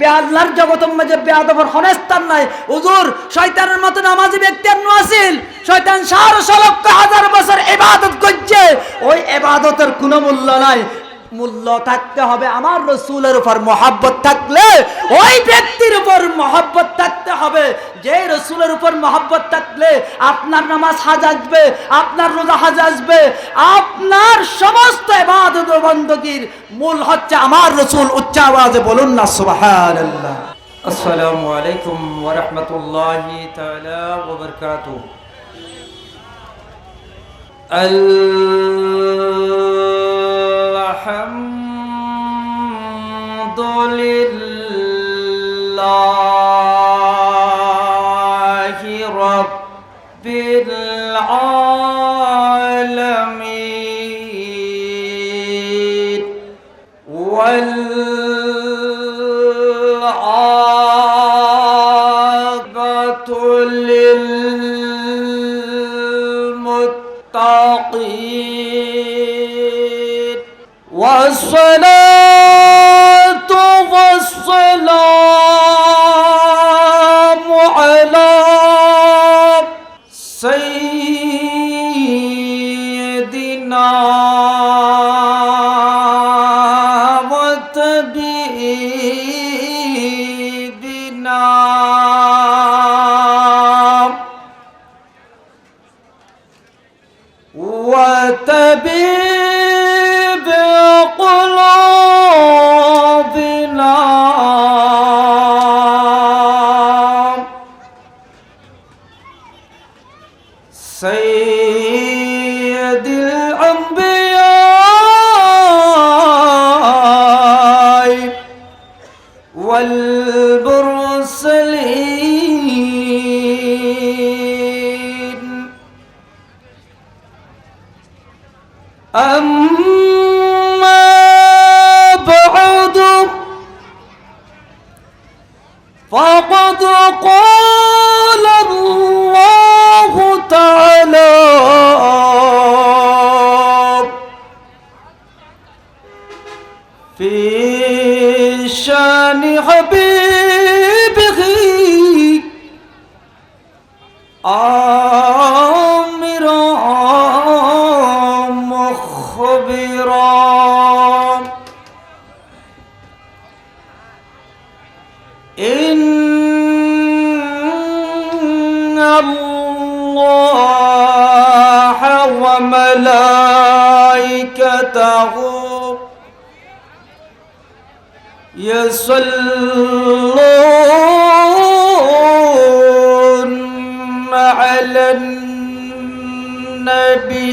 বেআল্লাহর জগতের মাঝে বেয়াদবের হনস্থান নাই। হুজুর শয়তানের মতো নামাজি ব্যক্তি আর নছিল, শয়তান 6,00,000 বছর ইবাদত করছে, ওই ইবাদতের কোনো মূল্য নাই। মূল্য থাকতে হবে আমার রাসূলের উপর মহব্বত থাকলে ওই ব্যক্তির উপর মহব্বত থাকতে হবে। যে রাসূলের উপর মহব্বত থাকলে আপনার নামাজ হাজ আসবে, আপনার রোজা হাজ আসবে, আপনার সমস্ত ইবাদত ও বندگির মূল হচ্ছে আমার রাসূল। উচ্চ আওয়াজে বলুন না সুবহানাল্লাহ। আসসালামু আলাইকুম ওয়া রাহমাতুল্লাহি তাআলা ওয়া বারাকাতুহু। আলহামদুলিল্লাহি রাব্বিল আলামিন ওয়াল আকিবাতু লিল মুত্তাকিন ওয়াসসালাতু ওয়াসসালামু আলা সাইয়্যিদিনা ওয়া তাবিবিনা ওয়া তাবিবি কুলুবিনা সাইয়্যিদিল আম্বিয়া ওয়াল মুরসালিন أما بعد فقد قال الله تعالى في شان حبيبه آمرا مخبرا إن الله وملائكته يصلون على النبي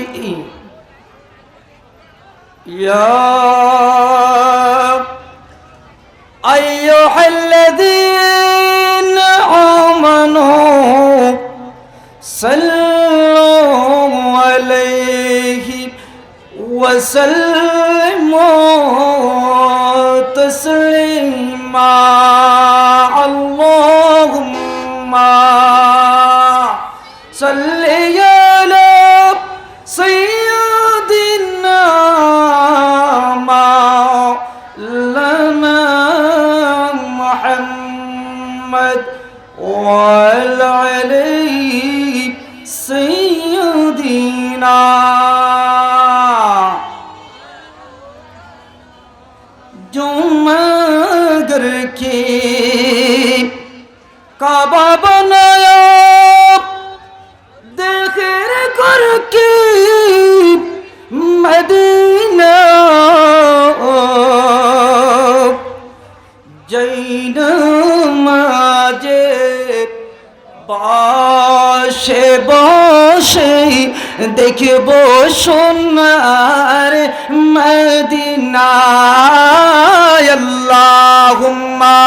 يا أيها الذين آمنوا صلوا عليه وسلموا تسليما اللهم صل على سيدنا مولانا محمد وعلى عليه سيدنا जुमगर के काबा बनाया देखेर करके मदीना जैन माजे बाशे बाशे देखब सोनार मदीना अल्लाहुम्मा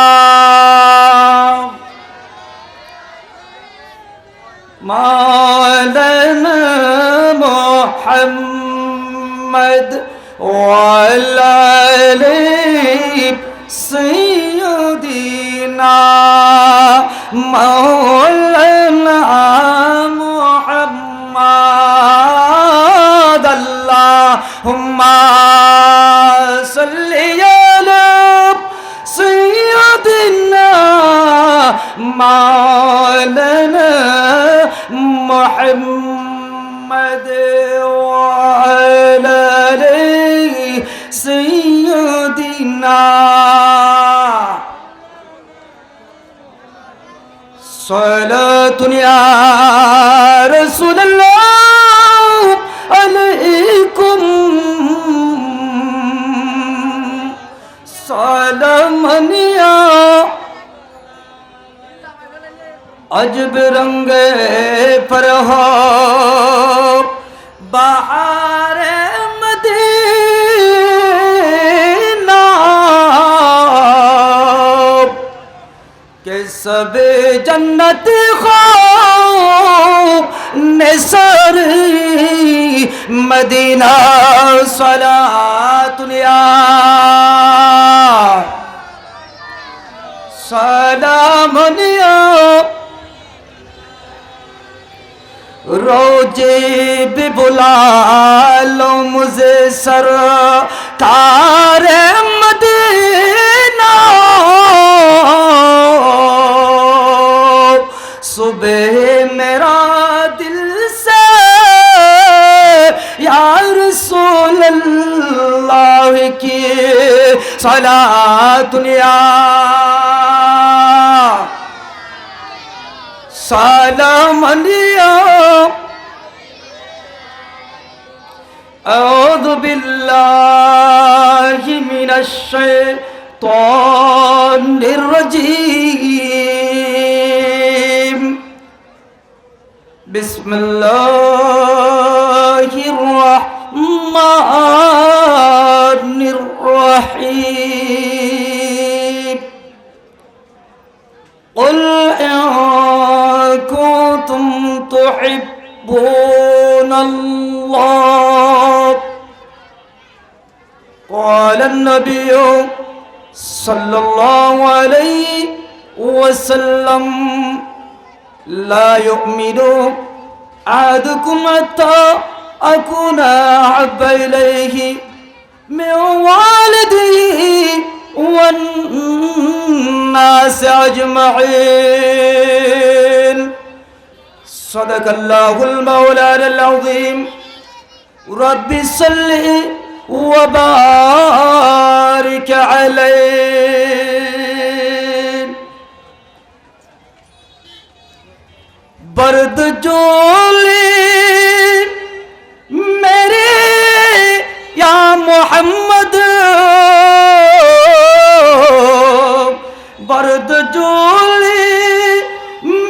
मौलाना मुहम्मद वअला आलिहि सय्यिदिना मौलाना मुहम्मद अल्लाहुम्मा सल्लि अला सय्यिदिना مولانا محمد وعلى آله سيدنا صلاة يا رسول الله عليكم سلام يا अजब रंगे पर हो बहार मदीना के सब जन्नत खो निसरी मदीना सलातुलिया सलामुलिया रोजे भी बुला लो मुझे सरकार मदीना सुबह मेरा दिल से या रसूल अल्लाह की सलातुलिया सलामुलिया अऊज़ु बिल्लाहि मिनश शैतानिर रजीम बिस्मिल्लाहिर रहमानिर रहीम क़ुल कुंतुम तुहिब्बूनल्लाह क़ाल अन्नबी सल्लल्लाहु अलैहि वसल्लम ला युमिनु अहदुकुम हत्ता अकूना अहब्बा इलैहि मिन वालिदिही वन्नास अजमईन सदक़ल्लाहुल मौलानाल अज़ीम रब्बि सल्लि व बारिक अलैहि बर्द जोली मेरे या मोहम्मद बर्द जोली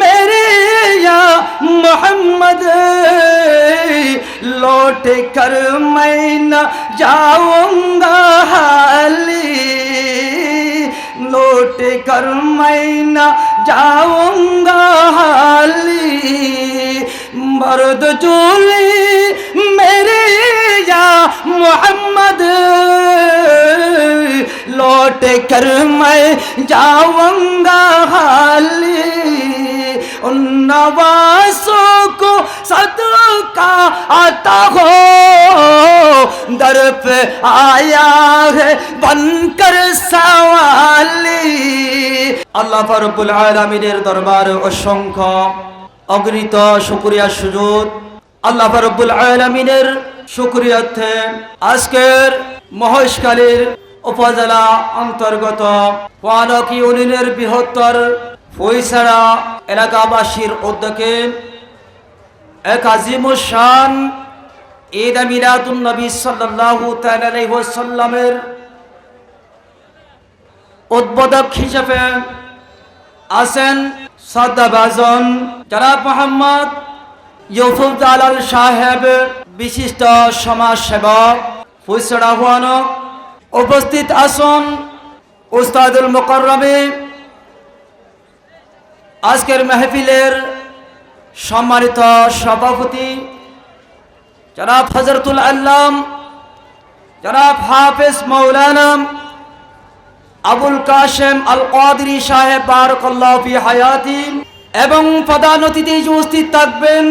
मेरे या मोहम्मद लौट कर मैं न जाऊंगा हाली लौट कर मैं न जाऊंगा हाली बर्द जोली मेरे या मोहम्मद लौट कर मैं जाऊंगा हाली उन नवासों को सदका आता हो दर पे आया है बनकर सवाली আল্লাহ রব্বুল আলামিনের দরবারে অসংখ্য অগণিত শুকরিয়া সুজুদ আল্লাহ রব্বুল আলামিনের শুকরিয়ার্থে আজকের মহেশখালীর উপজেলা অন্তর্গত পানক ইউনিয়নের বৃহত্তর ফইছড়া এলাকাবাসীর উদ্যোগে এক আজিমুশান ঈদ মিলাদুন নবী সাল্লাল্লাহু তাআলা আলাইহি ওয়াসাল্লামের উদ্বোধক হিসেবে আছেন শ্রদ্ধাভাজন জনাব মোহাম্মদ ইউসুফ জালাল সাহেব বিশিষ্ট সমাজসেবক ফইছড়া হুয়ানো উপস্থিত আছেন উস্তাদুল মুকাররমে আজকের মাহফিলের সম্মানিত সভাপতি জনাব হযরতুল আল্লাম জনাব হাফেজ মাওলানা আবুল কাশেম আল কাদরি সাহেব বারাকাল্লাহু ফি হায়াতি এবং প্রধান অতিথি উপস্থিত থাকবেন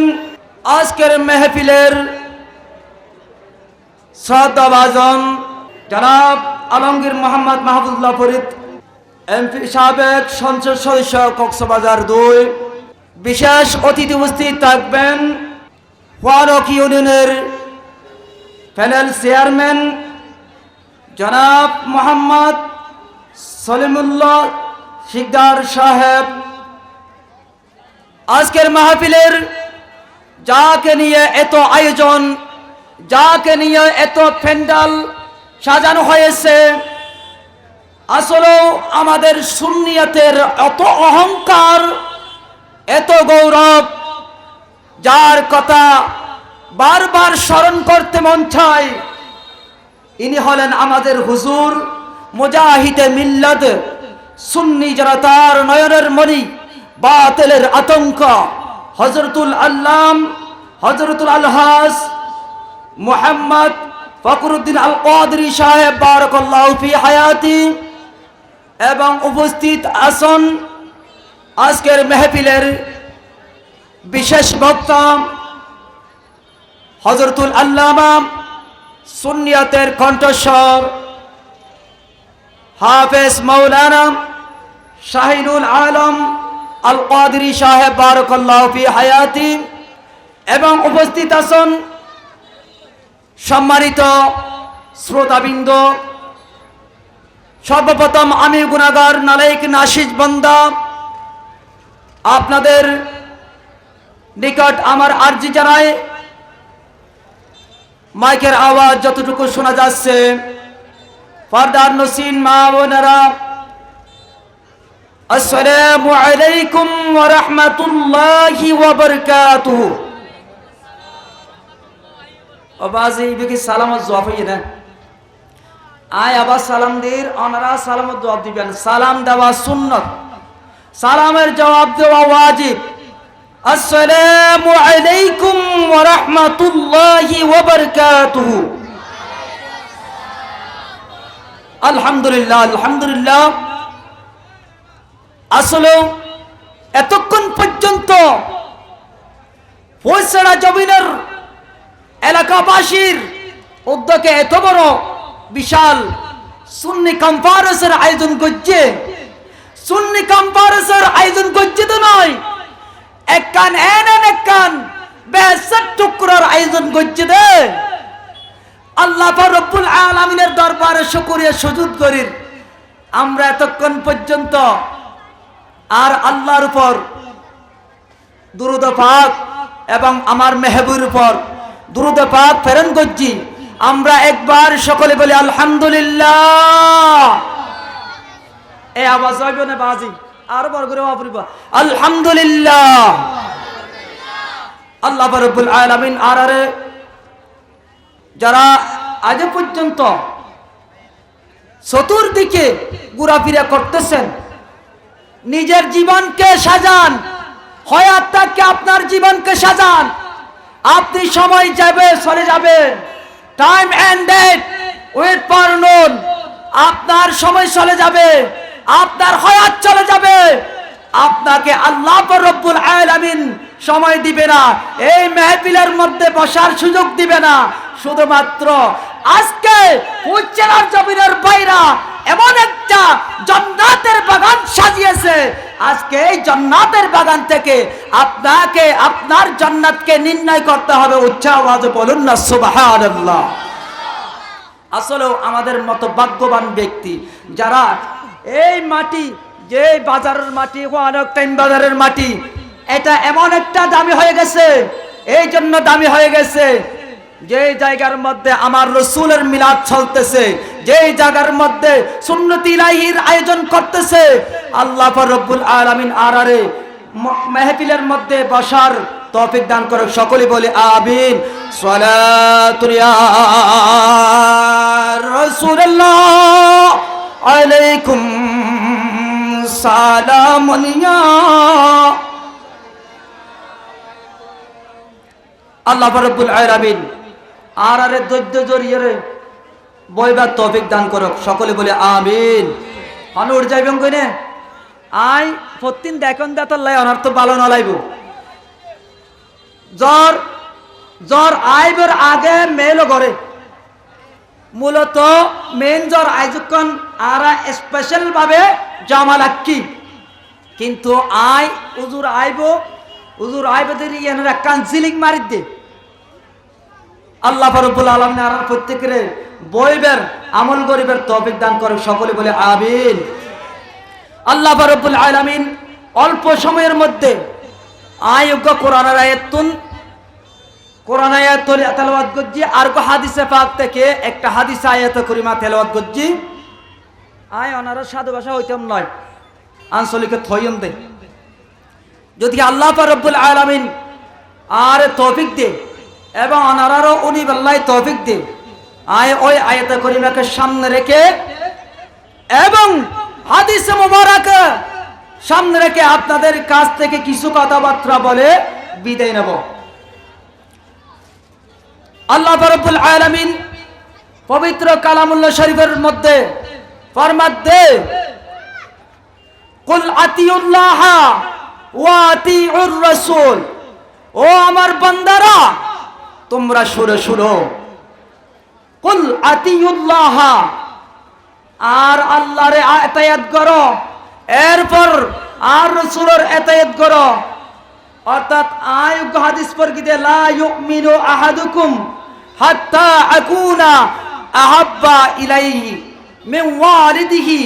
আজকের মাহফিলের শ্রদ্ধাভাজন জনাব আলমগীর মোহাম্মদ মাহফুজুল্লাহ ফরিদ এমপি সাবেক সংসদ সদস্য কক্সবাজার 2, বিশেষ অতিথি উপস্থিত থাকবেন ফারুক ইউনিয়নের প্যানেল চেয়ারম্যান জনাব মোহাম্মদ সলিমুল্লাহ শিকদার সাহেব। আজকের মাহফিলের যাকে নিয়ে এত আয়োজন, যাকে নিয়ে এত প্যান্ডেল সাজানো হয়েছে, আসলেও আমাদের সুন্নিয়তের এত অহংকার, এত গৌরব, যার কথা বারবার স্মরণ করতে মন চায়, ইনি হলেন আমাদের হুজুর মুজাহিদে মিল্লাত, সুন্নি জনতার নয়নের মণি, বাতিলের আতঙ্ক, হযরতুল আল্লাম হযরতুল আলহাস মুহাম্মদ ফখরুদ্দিন আল কাদরি সাহেব বারাকাল্লাহু ফি হায়াতি। এবং উপস্থিত আছেন আজকের মেহফিলের বিশেষ বক্তা হযরতুল আল্লামা সুন্নিয়তের কণ্ঠস্বর হাফেজ মাওলানা শাহিনুল আলম আল কাদরি সাহেব বারাকাল্লাহু ফি হায়াতি। এবং উপস্থিত আছেন সম্মানিত শ্রোতাবৃন্দ, সর্বপ্রথম আমি গুনাহগার নালায়েক নাশিজ বান্দা আপনাদের নিকট আমার আরজি জানাই, মাইকের আওয়াজ যতটুকু শোনা যাচ্ছে, ফারদার নসিন মা বোনেরা, আসসালামু আলাইকুম ওয়া রাহমাতুল্লাহি ওয়া বারাকাতুহু। আবাজি বিকি সালামত জবাব হই না, আয় আবার সালাম দের, ওনারা সালামত জবাব দিবেন। সালাম দেওয়া সুন্নত, সালামের জবাব দেওয়া ওয়াজিব। আসসালামু আলাইকুম ওয়া রাহমাতুল্লাহি ওয়া বারাকাতুহু। আলহামদুলিল্লাহ, আলহামদুলিল্লাহ। আসলে এতক্ষণ পর্যন্ত ফয়সালা জমিনের এলাকাবাসীর উদ্যোগে এত বড় বিশাল সুন্নি কনফারেন্সের আয়োজন করছে। সুন্নি কনফারেন্সের আয়োজন করছে তো নয়, একখান একখান বেহেশত টুকরার আয়োজন করছে দে। আল্লাহ রব্বুল আলামিনের দরবারে শুকরিয়া সুজুদ করি। আমরা এতক্ষণ পর্যন্ত আর আল্লাহর উপর দুরূদ পাক এবং আমার মেহবুবের উপর দুরূদ পাক প্রেরণ করছি। আমরা একবার সকলে বলি আলহামদুলিল্লাহ। এই আওয়াজ হইব না বাজি, আর বড় করে বাপরিবা আলহামদুলিল্লাহ। আল্লাহ রাব্বুল আলামিন আরারে যারা আজ পর্যন্ত চতুর্দিকে ঘোরাফেরা করতেছেন, নিজের জীবনকে সাজান, হয়াতটাকে আপনার জীবনকে সাজান। আপনি সময় যাবে চলে যাবে, time ended wait for none. আপনার সময় চলে যাবে, আপনার হয়াত চলে যাবে, আপনাকে আল্লাহ রব্বুল আলামিন সময় দিবে না, এই মেহফিলের মধ্যে বসার সুযোগ দিবে না। শুধুমাত্র আজকে উচ্চেলার জমিনের বাইরা এমন একটা জান্নাতের বাগান সাজিয়েছে। আজকে এই জান্নাতের বাগান থেকে আপনাকে আপনার জান্নাতকে নির্ণয় করতে হবে। উচ্চ আওয়াজে বলুন না সুবহানাল্লাহ। আসলে আমাদের মতো ভাগ্যবান ব্যক্তি যারা এই মাটি, যে বাজারের মাটি, অনেক টাইম বাজারের মাটি, এটা এমন একটা দামি হয়ে গেছে। এই জন্য দামি হয়ে গেছে যে জায়গার মধ্যে আমার রাসূলের মিলাদ চলতেছে, যে জায়গার মধ্যে সুন্নতি ইলাহির আয়োজন করতেছে, আল্লাহ রব্বুল আলামিন আরারে মেহফিলের মধ্যে বসার তৌফিক দান করুক। সকলে বলে আমিন। সালাতু ইয়া রাসূলুল্লাহ আলাইকুম সালামুন ইয়া আল্লাহ রাব্বুল আলামিন আরারে দৈদ্য জড়িয়ে বইবার তৌফিক দান করুক। সকলে বলে আমিন। অনুর যাইবেন কইনে আই প্রতিদিন দেখুন দাতাল্লাই অনার তো ভালো না লাইব। জ্বর জ্বর আইবের আগে মেলো ঘরে মূলত মেন জ্বর আইজুকন আরা স্পেশাল ভাবে জমা লাক্কি কিন্তু হুজুর আইব দেরি এনারা কাউন্সিলিং মারি দে আল্লাহ রাব্বুল আলামিন আর প্রত্যেকের বইবের আমল গরিবের তৌফিক দান করে সকলে বলে আমিন। আল্লাহ রাব্বুল আলামিন অল্প সময়ের মধ্যে আয়োগ্য কোরআনের আয়াত তেলাওয়াত করছি আর কো হাদিসে পাক থেকে একটা হাদিস আয়াত করিমা তেলাওয়াত করছি ওনারা সাধু ভাষা হইতাম নয় আঞ্চলিকে থইম দে যদি আল্লাহ রাব্বুল আলামিন আর তৌফিক দে এবং ওনারারও উনি আল্লাহ তৌফিক দে ওই আয়াত করিমাকে সামনে রেখে এবং হাদিসে মুবারক সামনে রেখে আপনাদের কাছ থেকে কিছু কথাবার্তা বলে বিদায় নেব। আল্লাহ রাব্বুল আলামিন পবিত্র কালামুল্লাহ শরীফের মধ্যে ফরমান দে কুল আতিউল্লাহ ওয়া আতিউর রাসূল, ও আমার বান্দারা তোমরা শুনো কুল আতিউল্লাহ, আর আল্লাহর ইতাআত করো, এরপর আর রাসূলের ইতাআত করো। অর্থাৎ আয়াত হাদিস পর কি লা ইউমিনু আহাদুকুম হাত্তা আকুনা আহাব্বা ইলাইহি মিন ওয়ালিদিহি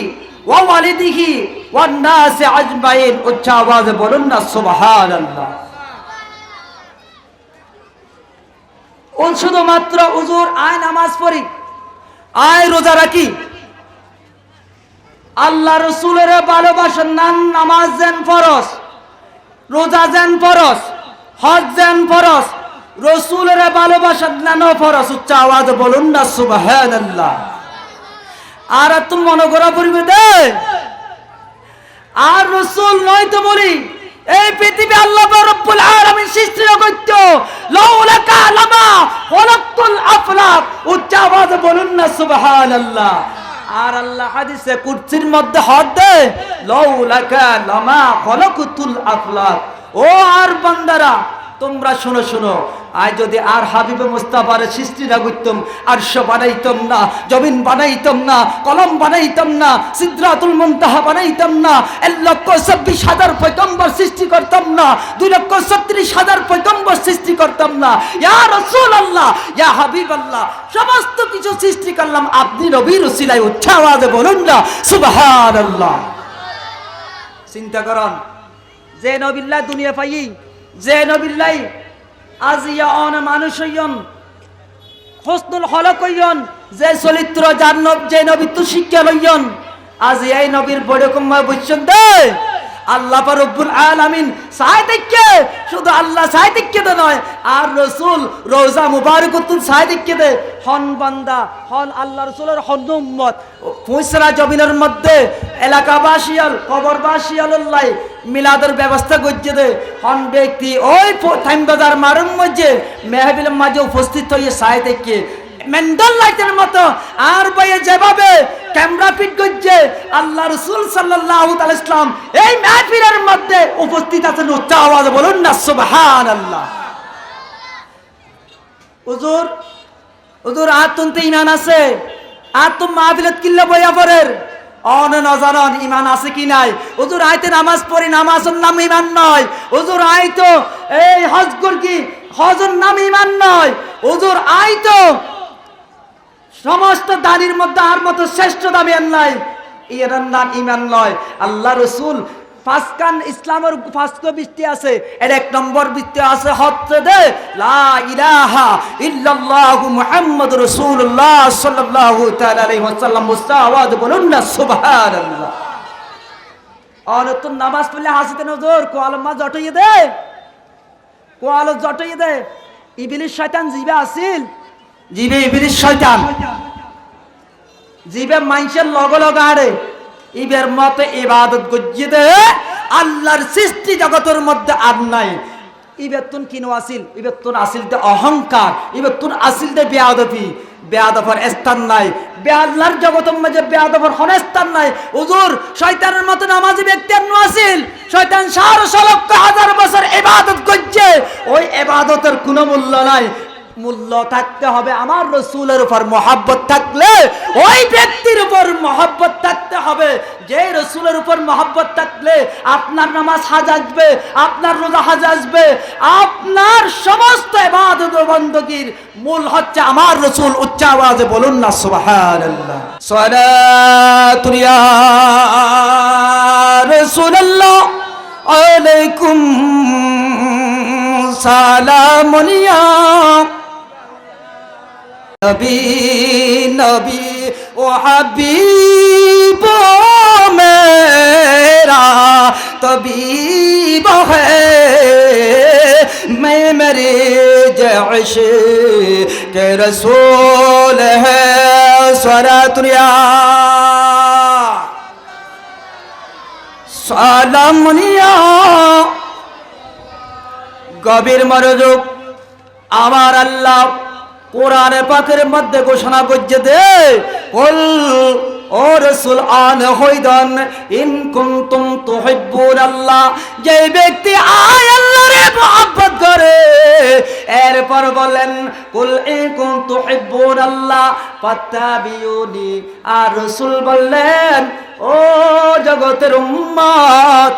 ওয়া ওয়ালিদিহি ওয়ান নাস আজমাইন। উচ্চ আওয়াজে বলুন না সুবহানাল্লাহ। শুধুমাত্র হুজুর নামাজ পড়ি রোজা রাখি আল্লাহ রাসূলের ভালোবাসা নান নামাজ যেন ফরজ, রোজা যেন ফরজ, হজ যেন ফরজ, রাসূলের ভালোবাসা নান ফরজ। উচ্চ আওয়াজে বলুন না সুবহানাল্লাহ। আর তুমি মনে করা পড়বে দে আর রাসূল নয় তো বলি এই পৃথিবী আল্লাহ রাব্বুল আলামিন সৃষ্টি করত লাউলা কালামা খলাকুল আফলাক। উচ্চ আওয়াজে বলুন না সুবহানাল্লাহ। আর আল্লাহ হাদিসে কুরসির মধ্যে হাত দে লাউলা কালামা খলাকুতুল আফলাক। ও আর বান্দারা তোমরা শুনো আজ যদি আর হাবিবে মুস্তাফার সৃষ্টি না করতাম, আরশ বানাইতাম না, জমিন বানাইতাম না, কলম বানাইতাম না, সিদরাতুল মুনতাহা বানাইতাম না, 1,26,000 পয়গম্বর সৃষ্টি করতাম না, 2,36,000 পয়গম্বর সৃষ্টি করতাম না। ইয়া রাসূলুল্লাহ, ইয়া হাবিবাল্লাহ, সমস্ত কিছু সৃষ্টি করলাম আপনি নবীর উসিলায়। উচ্চ আওয়াজে বলুন না সুবহানাল্লাহ। চিন্তা করুন যে নবিল্লাহ দুনিয়া পাই, যে নবিল্লাহ আজ ইয়ান মানুষ হইয়ন, হোসনুল হলক হইয়ন, যে চরিত্র যার যে নবীত্ব শিক্ষা লইয়ন, আজ এই নবীর বড় কম বুঝছেন দে আল্লাহ রাব্বুল আলামিন চাই দেখে, শুধু আল্লাহ চাই দেখে তো নয় আর রাসূল রোজা মুবারকাতুল চাই দেখে দে হন বান্দা হন আল্লাহ রাসূলের হন উম্মত। ফুসরা জমিনের মধ্যে এলাকাবাসীয়াল কবরবাসীয়াল্লাহ মিলাদের ব্যবস্থা করছে দে হন ব্যক্তি ওই থাইম বাজার মারুম মধ্যে মেহফিলের মাঝে উপস্থিত হয়ে চাই দেখে মেন্ডল লাইটের মতো আর বইয়ে যেভাবে ক্যামেরা ফিট করছে আল্লাহ রাসূল সাল্লাল্লাহু আলাইহি ওয়াসাল্লাম এই মাহফিলের মধ্যে উপস্থিত আছেন। উচ্চ আওয়াজে বলুন না সুবহানাল্লাহ। হুজুর আতুনতে ইমান আছে, আতুম মাহফিলত কিল্লা বইয়া পড়ের অন নজারন ইমান আছে কি নাই। হুজুর আইতে নামাজ পড়ি, নামাজের নাম ইমান নয়। হুজুর আইতো এই হজ করি, হজের নাম ইমান নয়। হুজুর আইতো সমস্ত দানির মধ্যে আর মতো শ্রেষ্ঠ দামি নাই, এর নাম ইমান নয়। আল্লাহ রাসূল ফাসকান ইসলামের ফাসক বৃত্তি আছে, এর এক নম্বর বৃত্তি আছে হচ্ছে দে লা ইলাহা ইল্লাল্লাহু মুহাম্মাদুর রাসূলুল্লাহ সাল্লাল্লাহু তাআলা আলাইহি ওয়াসাল্লাম। মুস্তাওয়াদ বলুন না সুবহানাল্লাহ। আর তো নামাজ পড়লে হাসিতে নজর কোয়ালমা জটাইয়ে দে, কোয়াল জটাইয়ে দে। ইবলিস শয়তান জিবে আসিল, জিবে ইবলিস শয়তান জিবে মানুষের লগ লগ আড়ে ইবের মতে ইবাদত গজ্জি দে আল্লাহর সৃষ্টি জগতের মধ্যে আর নাই। ইবেতুন কিনো আসিল, ইবেতুন আসিল দে অহংকার, ইবেতুন আসিল দে বেয়াদবি, বেয়াদবর স্থান নাই, বেআল্লাহর জগতের মাঝে বেয়াদবর কোন স্থান নাই। হুজুর শয়তানের মত নামাজি ব্যক্তি আর আসিল, শয়তান 6,00,000 বছর ইবাদত করছে, ওই ইবাদতের কোনো মূল্য নাই। মূল্য থাকতে হবে, আমার রসুলের উপর মহব্বত থাকলে ওই ব্যক্তির উপর মহব্বত থাকতে হবে। যে রসুলের উপর মহব্বত থাকলে আপনার নামাজ হাজ আসবে, আপনার রোজা হাজ আসবে, আপনার সমস্ত ইবাদত ও বندگির মূল হচ্ছে আমার রসুল। উচ্চ আওয়াজে বলুন না সুবহানাল্লাহ। সালাতু ইয়া রাসূলুল্লাহ আলাইকুম সালামুন ইয়া নবী নবী ও হাবিব মেরা তবীব है मैं मेरे जैश के रसूल है सरातुरिया সালামুনিয়া। গভীর মনোযোগ। আমার আল্লাহ কোরআন পাকের মধ্যে ঘোষণা করছে দে কুল ও রাসূল আন হইদান ইন কুনতুম তুহিব্বুন আল্লাহ। যে ব্যক্তি আয় আল্লাহরে মহব্বত করে, এরপর বলেন কুল ইন কুনতুম তুহিব্বুন আল্লাহ ফাত্তাবিউনি। আর রাসূল বললেন ও জগতের উম্মত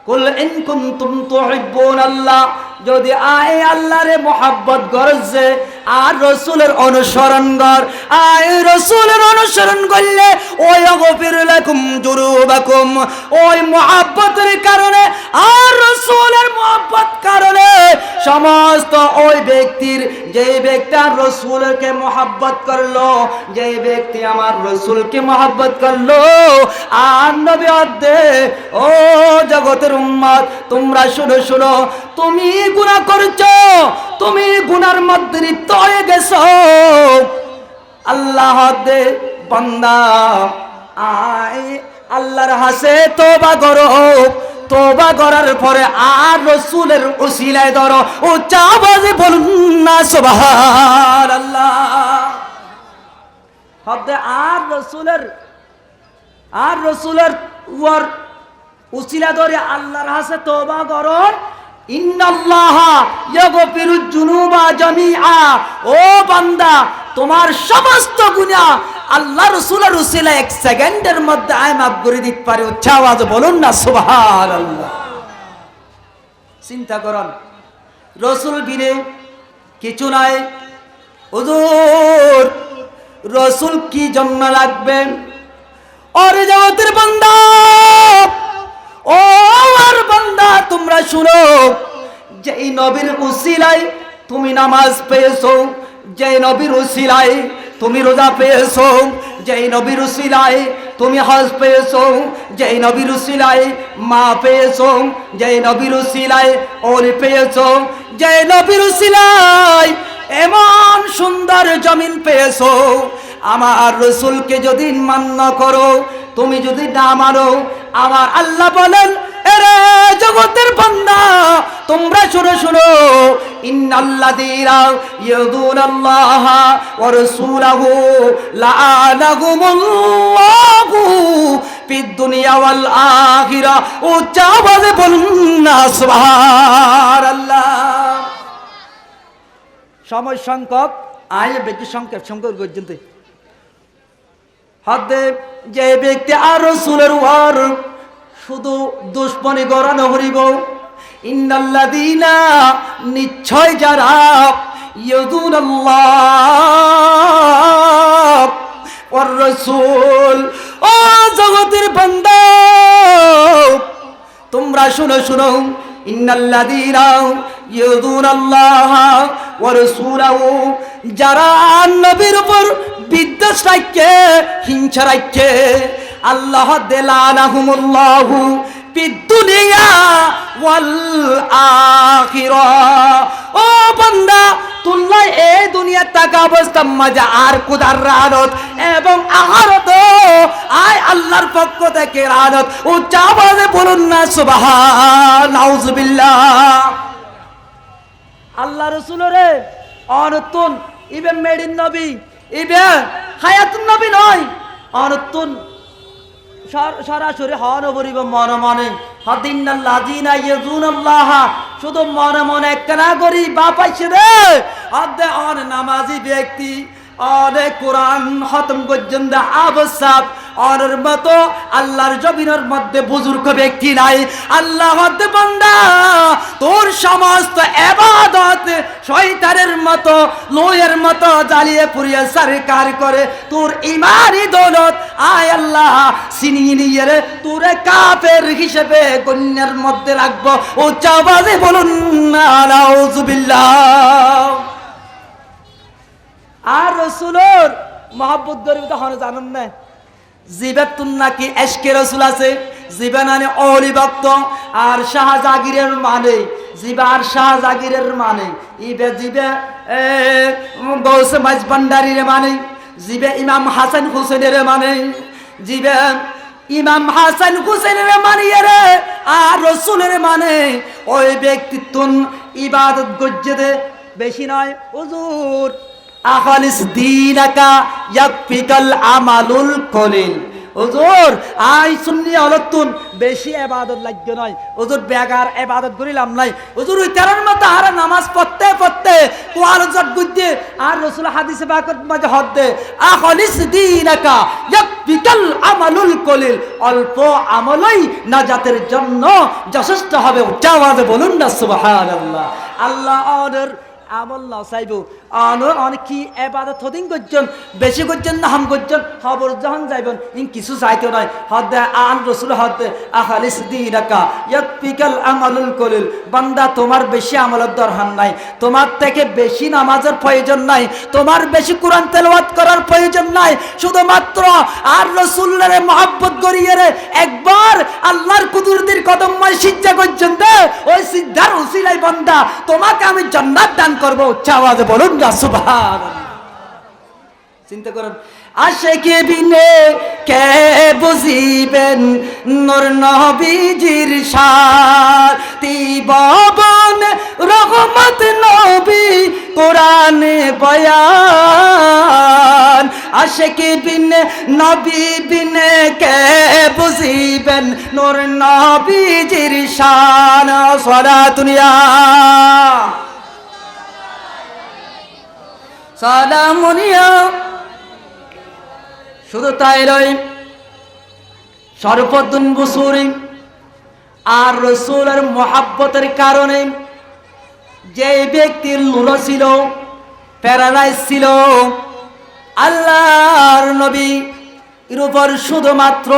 কুল ইন কুনতুম তুহিব্বুন আল্লাহ, যদি আয় আল্লাহরে মহব্বত করছে আর রসুলের অনুসরণ কর, আয় রসুলের অনুসরণ করলে ওই গফির লাকুম যুনুবাকুম, ওই মহব্বতের কারণে আর রসুলের মহব্বত কারণে সমস্ত ওই ব্যক্তির, যে ব্যক্তি আর রসুলকে মহব্বত করলো, যে ব্যক্তি আমার রসুলকে মহব্বত করলো আর নবী অদ্দে ও জগতের উম্মত তোমরা শুনো শুনো, তুমি গুনাহ করছো, তুমি গুনার মধ্যে লিপ্ত হয়ে গেছো। আল্লাহ দে বান্দা আয় আল্লাহর হাসে তওবা করো, তওবা করার পরে আর রাসূলের উসিলায় ধরো। উচ্চ আওয়াজে বলুন না সুবহানাল্লাহ। হদে আর রাসূলের ওর উসিলা ধরে আল্লাহর হাসে তওবা করো। ইন্নাল্লাহা ইয়াগফিরুজ যুনুবা জামিআ। ও বান্দা তোমার সমস্ত গুনাহ আল্লাহ রাসূলের উসিলায় এক সেকেন্ডের মধ্যে আয় মাফ করে দিতে পারে। উচ্চ আওয়াজে বলুন না সুবহানাল্লাহ। চিন্তা করুন, রাসূল বিনে কিছু নাই। হুজুর রাসূল কি জন্য লাগবে? আর জগতের বান্দা ও আর বান্দা তোমরা শুনো, যেই নবীর উসিলায় তুমি নামাজ পেয়েছো, যেই নবীর উসিলায় তুমি রোজা পেয়েছো, যেই নবীর উসিলায় তুমি হজ পেয়েছো, যেই নবীর উসিলায় মা পেয়েছো, যেই নবীর উসিলায় ওর পেয়েছো, যেই নবীর উসিলায় এমন সুন্দর জমিন পেয়েছো। আমার রাসূলকে যদি মান্য করো, তুমি যদি না মানো, আমার আল্লাহ বলেন এরে জগতের বান্দা তোমরা শুনো শুনো, ইন্নাল্লাযীনা ইয়াযুনাল্লাহা ওয়া রাসূলাহু লাআনাহুমুল্লাহু ফিদ দুনিয়া ওয়াল আখিরা। উচ্চ আওয়াজে বলুন না সুবহানাল্লাহ। সময় সংখ্যক আয় ব্যক্তি সংখ্যক পর্যন্ত হদে যে ব্যক্তি আর রাসূলের ওয়ার শুধু দুশমনি গড়ানো হরিব। ইন্নাল্লাযীনা নিশ্চয় যারা ইয়াযুনাল্লাহ ওয়ার রাসূল। ও জগতের বান্দা তোমরা শুনো শুনো, ইন্নাল্লাযীনা ইয়াযুনাল্লাহ ওয়া রাসূলাহু, যারা নবীর উপর বিদ্বেষ রাখে, হিংসা রাখে, আল্লাহ লাআনাহুমুল্লাহু ফিদ দুনিয়া ওয়াল আখিরা। ও বান্দা তুল্লাই এই দুনিয়া টাকা অবস্থা মজা আর কুদার রানত এবং আখিরাত আয় আল্লাহর পক্ষ থেকে রানত। উচ্চ আওয়াজে বলুন না সুবহান নাউজুবিল্লাহ। আল্লাহ রাসূলরে অনতুন ইবে মেডিন নবী, ইবে হায়াতুন নবী নয়, অনতুন সরাসরি হন বলিব মনে মনে। হাদিনাল্লাযীনা ইয়াযুনাল্লাহ, শুধু মনে মনে কেনা করি বাপ আইছে রে অর্ধে অন নামাজি ব্যক্তি অনেক কোরআন খতম পর্যন্ত আবসাব অনের মতো আল্লাহর জমিনের মধ্যে বুজুর্গ ব্যক্তি নাই। আল্লাহ হতে বান্দা তোর সমস্ত ইবাদত শয়তানের মতো লোহের মতো জ্বালিয়ে পুড়িয়ে সরকার করে তোর ইমানি দৌলত আয় আল্লাহ সিনিয়ে নিয়ে রে তোরে কাফের হিসেবে গণ্যের মধ্যে রাখবো। উচ্চ আওয়াজে বলুন নাউজুবিল্লাহ। আর রসুলের মহব্বত গরিব তখন জানেন না জিবেতুন নাকি এশকে রসুল আছে জিবে নানি অলি ভক্ত আর শাহজাগিরের মানে জিবে আর শাহজাগিরের মানে ইবে জিবে গৌসে মাইজ ভান্ডারীর মানে জিবে ইমাম হাসান হুসেনের মানে জিবে ইমাম হাসান হুসেনের মানে রে আর রসুলের মানে ওই ব্যক্তিত্ব ইবাদত গজ্জে দে বেশি নয় হুজুর আখালিস দীনাকা ইয়াকফিকাল আমালুল কলিল। হুজুর আই সুন্নি অলতুন বেশি ইবাদত লাগবে নয় হুজুর বেগার ইবাদত করিলাম নাই হুজুর ওই তেরার মতো আর নামাজ পড়তে পড়তে কোয়াল জট গুদ্দে আর রাসূল হাদিসে পাকের মাঝে হদ্দে আখালিস দীনাকা ইয়াকফিকাল আমালুল কলিল। অল্প আমলই নাজাতের জন্য যথেষ্ট হবে। উচ্চ আওয়াজে বলুন না সুবহানাল্লাহ। আল্লাহ অর্ডার আমল না চাইব অনেক কি এবাদত হদিন করছেন বেশি করছেন না হাম করছেন খবর যখন যাইবেন ইন কিছু চাইতে নয় হদে আন রসুল হদে আখালিস দীনাকা ইয়াকফিকাল আমালুল কলিল। বান্দা তোমার বেশি আমলের দরকার নাই, তোমার থেকে বেশি নামাজের প্রয়োজন নাই, তোমার বেশি কোরআন তেলাওয়াত করার প্রয়োজন নাই, শুধুমাত্র আর রসুলের মহব্বত করিয়ে রে একবার আল্লাহর কুদরতের কদমময় সিজদা করছেন দে ওই সিজদার উসিলাই বান্দা তোমাকে আমি জান্নাত দান করব। উচ্চ আওয়াজে বলুন না সুবহানাল্লাহ। চিন্তা করুন আশিকে বিনে কে বুঝিবেন নূর নবীজির শান তিববন রহমত নবী কোরআনে বয়ান। আশিকে বিনে নবী বিনে কে বুঝিবেন নূর নবীজির শান। সালাতুনিয়া সালামুনিয়া। শুধু তাই নয় শরফুদ্দিন বুসুরি আর রসুলের মহাব্বতের কারণে যে ব্যক্তির লুলো ছিল প্যারালাইজ ছিল আল্লাহর নবী এর উপর শুধুমাত্র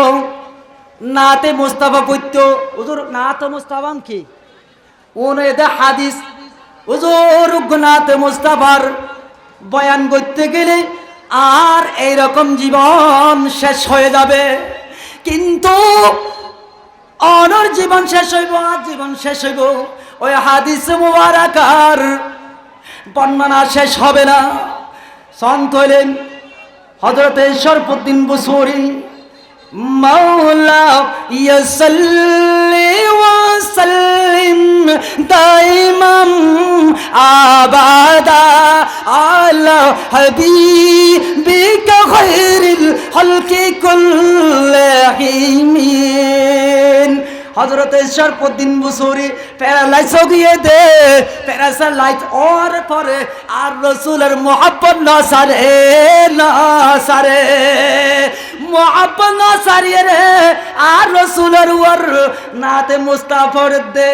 নাতে মুস্তাফা পড়ত। হুজুর নাতে মুস্তাফা কি ওনে হাদিস হুজুর নাতে মুস্তাফার বয়ান করতে গেলে আর এইরকম জীবন শেষ হয়ে যাবে, কিন্তু অনর জীবন শেষ হইব আর জীবন শেষ হইব ওই হাদিস মুবারাকার বর্ণনা শেষ হবে না। সন্ত হইলেন হযরতে শরফুদ্দিন বুসুরি মাওলা ইয়াসাল্লি ওয়া সাল্লিম দাইমান আবাদা আলা হাবিবিকা খায়রিল খালকি কুল্লিহিম। হযরতে শরফুদ্দিন বুসুরি প্যারালাইজ হয়ে দে প্যারালাইজ ওর পরে আর রসুলের মোহাব্বত না সারে মোহাব্বত না সারিয়ে রে আর রসুলের ওর নাতে মুস্তাফার দে